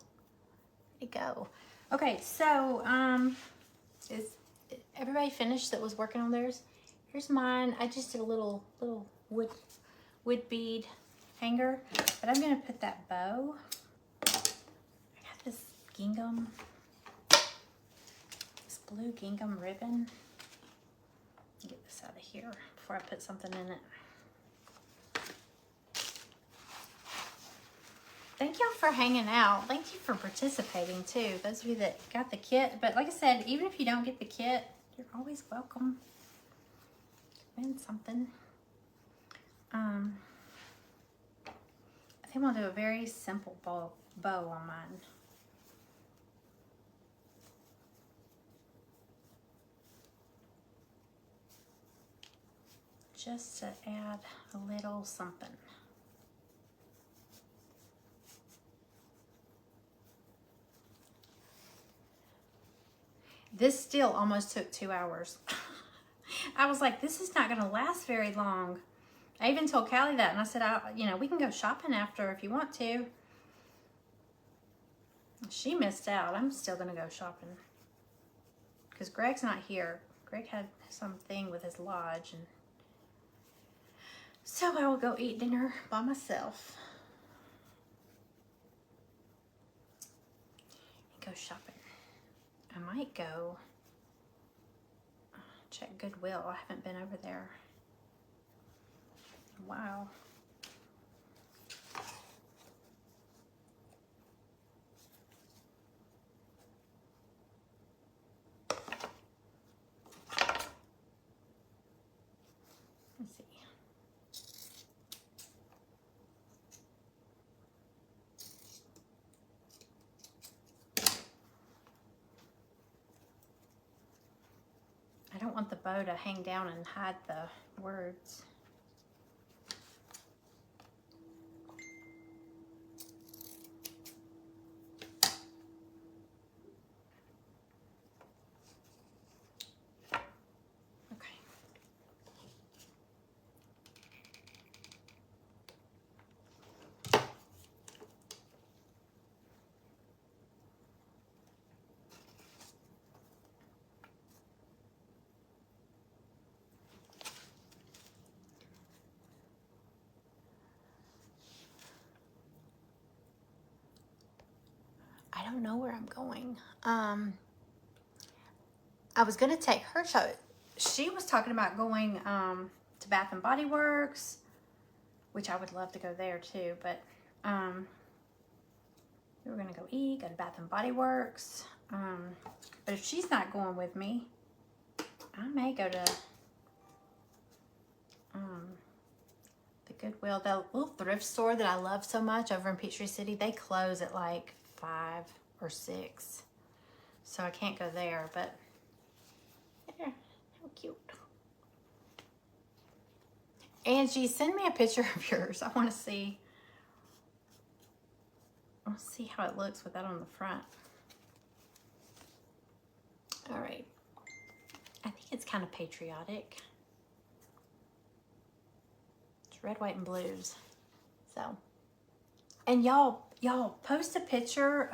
Way to go. Okay, so, is everybody finished that was working on theirs? Here's mine. I just did a little wood bead hanger, but I'm gonna put that bow. I got this gingham, this blue gingham ribbon. Get this out of here before I put something in it. Thank y'all for hanging out. Thank you for participating too. Those of you that got the kit. But like I said, even if you don't get the kit, you're always welcome. Win something. I think I'll do a very simple bow on mine. Just to add a little something. This still almost took 2 hours. I was like, this is not going to last very long. I even told Callie that, and I said, we can go shopping after if you want to. She missed out. I'm still going to go shopping. Because Greg's not here. Greg had something with his lodge, and so I will go eat dinner by myself. And go shopping. I might go check Goodwill. I haven't been over there. Wow. Let's see. I don't want the bow to hang down and hide the words. Okay. I don't know where I'm going. I was going to take her to, she was talking about going to Bath and Body Works, which I would love to go there too, but we were going to go eat, go to Bath and Body Works. But if she's not going with me, I may go to the Goodwill, the little thrift store that I love so much over in Peachtree City. They close at like 5 or 6, so I can't go there, but yeah, how cute. Angie, send me a picture of yours. I want to see how it looks with that on the front. All right, I think it's kind of patriotic. It's red, white, and blues. So, and y'all post a picture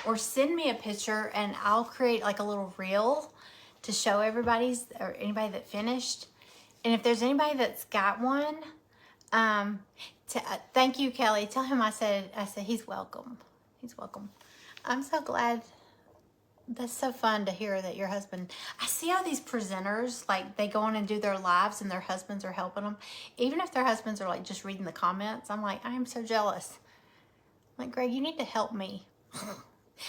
or send me a picture, and I'll create like a little reel to show everybody's or anybody that finished. And if there's anybody that's got one, thank you, Kelly. Tell him I said he's welcome. He's welcome. I'm so glad. That's so fun to hear that your husband, I see all these presenters, like they go on and do their lives and their husbands are helping them. Even if their husbands are like just reading the comments, I'm like, I am so jealous. I'm like, Greg, you need to help me.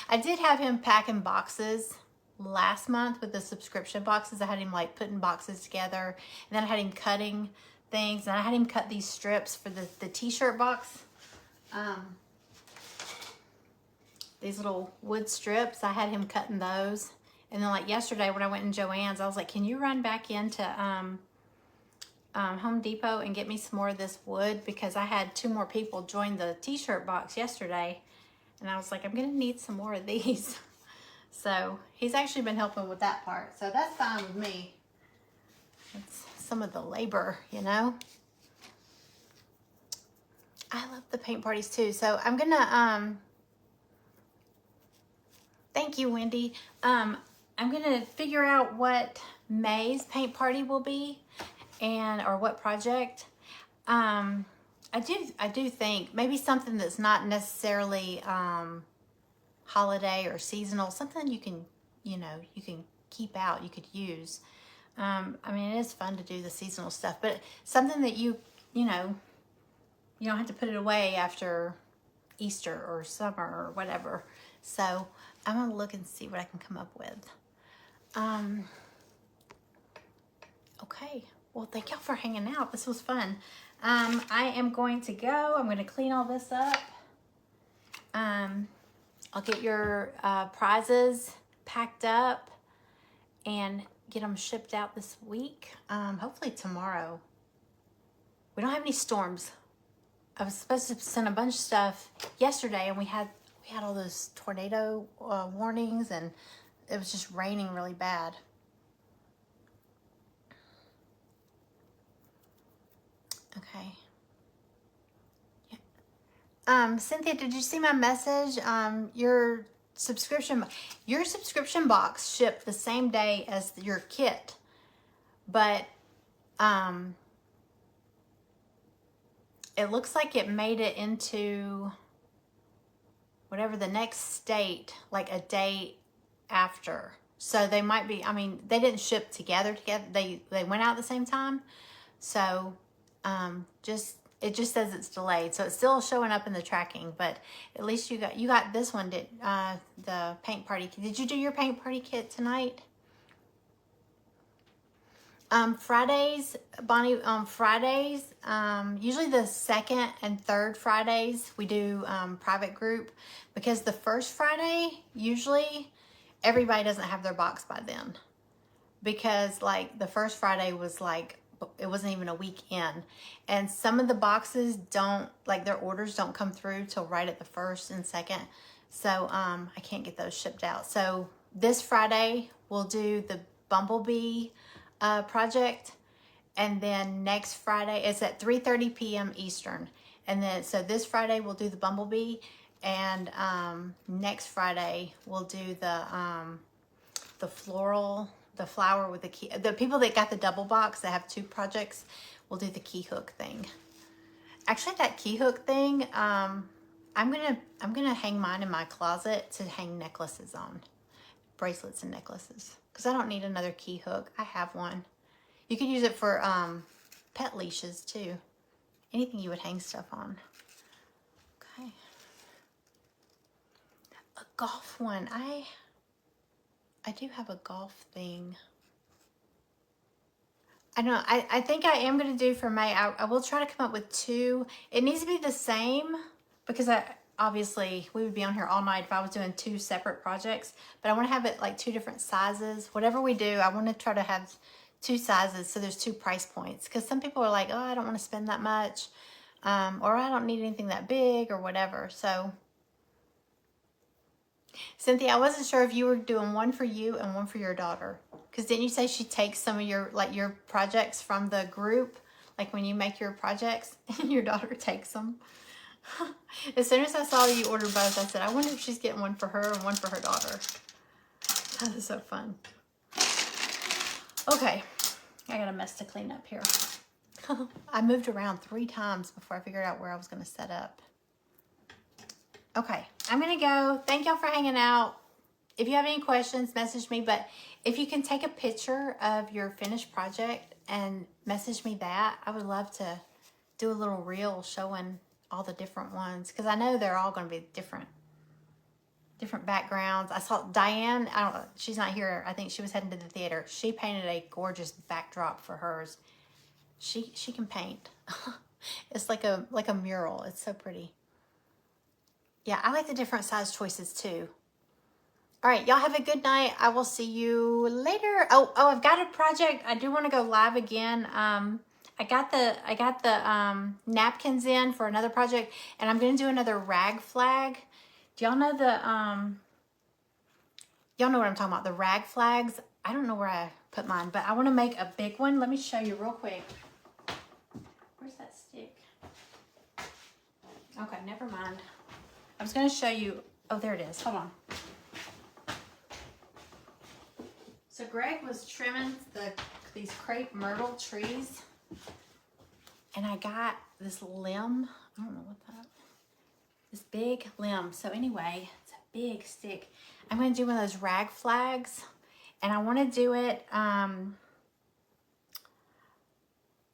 I did have him packing boxes last month with the subscription boxes. I had him like putting boxes together, and then I had him cutting things. And I had him cut these strips for the t-shirt box. These little wood strips, I had him cutting those. And then like yesterday when I went in Joann's, I was like, can you run back into Home Depot and get me some more of this wood? Because I had 2 more people join the t-shirt box yesterday. And I was like, I'm gonna need some more of these. So he's actually been helping with that part. So that's fine with me. It's some of the labor, you know. I love the paint parties too. So I'm gonna, thank you, Wendy. I'm gonna figure out what May's paint party will be or what project. I do think maybe something that's not necessarily, holiday or seasonal, something you can, you can keep out, you could use. I mean, it is fun to do the seasonal stuff, but something that you don't have to put it away after Easter or summer or whatever. So I'm gonna look and see what I can come up with. Okay, well, thank y'all for hanging out. This was fun. I am going to go. I'm gonna clean all this up. I'll get your prizes packed up and get them shipped out this week. Hopefully tomorrow. We don't have any storms. I was supposed to send a bunch of stuff yesterday, and we had all those tornado warnings, and it was just raining really bad. Okay. Cynthia, did you see my message? Your subscription box shipped the same day as your kit, but it looks like it made it into whatever the next state, like a day after. So they might be, I mean, they didn't ship together. They went out at the same time. So it just says it's delayed, so it's still showing up in the tracking, but at least you got this one, the paint party. Did you do your paint party kit tonight? Fridays, Bonnie, Fridays, usually the 2nd and 3rd Fridays, we do private group, because the first Friday, usually everybody doesn't have their box by then, because like the first Friday was like, it wasn't even a week in, and some of the boxes don't, like their orders don't come through till right at the 1st and 2nd, so I can't get those shipped out. So this Friday we'll do the Bumblebee project, and then next Friday it's at 3:30 p.m. Eastern, and then so this Friday we'll do the Bumblebee, and next Friday we'll do the flower with the key. The people that got the double box that have 2 projects will do the key hook thing. Actually, that key hook thing, I'm gonna hang mine in my closet to hang necklaces on, bracelets and necklaces, because I don't need another key hook. I have one. You could use it for pet leashes too. Anything you would hang stuff on. Okay. A golf one. I do have a golf thing. I don't know. I think I am going to do for May. I will try to come up with 2. It needs to be the same, because obviously we would be on here all night if I was doing 2 separate projects. But I want to have it like 2 different sizes. Whatever we do, I want to try to have 2 sizes, so there's 2 price points. Because some people are like, oh, I don't want to spend that much. Or I don't need anything that big or whatever. So Cynthia, I wasn't sure if you were doing one for you and one for your daughter. Because didn't you say she takes some of your projects from the group? Like when you make your projects, your daughter takes them. As soon as I saw you order both, I said, I wonder if she's getting one for her and one for her daughter. That is so fun. Okay, I got a mess to clean up here. I moved around 3 times before I figured out where I was going to set up. Okay, I'm going to go. Thank y'all for hanging out. If you have any questions, message me. But if you can take a picture of your finished project and message me that, I would love to do a little reel showing all the different ones. Because I know they're all going to be different backgrounds. I saw Diane, I don't know, she's not here. I think she was heading to the theater. She painted a gorgeous backdrop for hers. She can paint. It's like a mural. It's so pretty. Yeah, I like the different size choices too. All right, y'all have a good night. I will see you later. Oh, I've got a project. I do want to go live again. I got the napkins in for another project, and I'm gonna do another rag flag. Do y'all know y'all know what I'm talking about? The rag flags. I don't know where I put mine, but I want to make a big one. Let me show you real quick. Where's that stick? Okay, never mind. I was gonna show you. Oh, there it is. Hold on. So Greg was trimming these crepe myrtle trees, and I got this limb. I don't know what that. This big limb. So anyway, it's a big stick. I'm going to do one of those rag flags, and I want to do it. You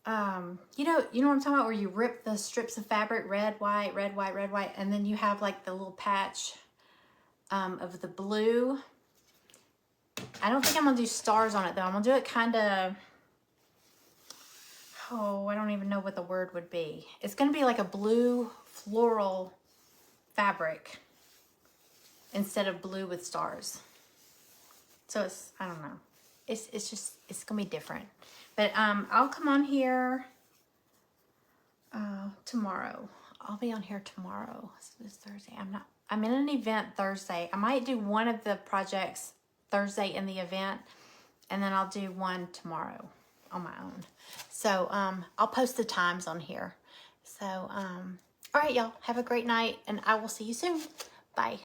know what I'm talking about, where you rip the strips of fabric, red, white, red, white, red, white, and then you have like the little patch of the blue. I don't think I'm gonna do stars on it though. I'm gonna do it kind of, oh, I don't even know what the word would be. It's gonna be like a blue floral fabric instead of blue with stars. So it's, I don't know. It's just, it's gonna be different. But I'll come on here tomorrow. I'll be on here tomorrow. This Thursday. I'm in an event Thursday. I might do one of the projects Thursday in the event, and then I'll do one tomorrow on my own. So I'll post the times on here. So all right, y'all, have a great night, and I will see you soon. Bye.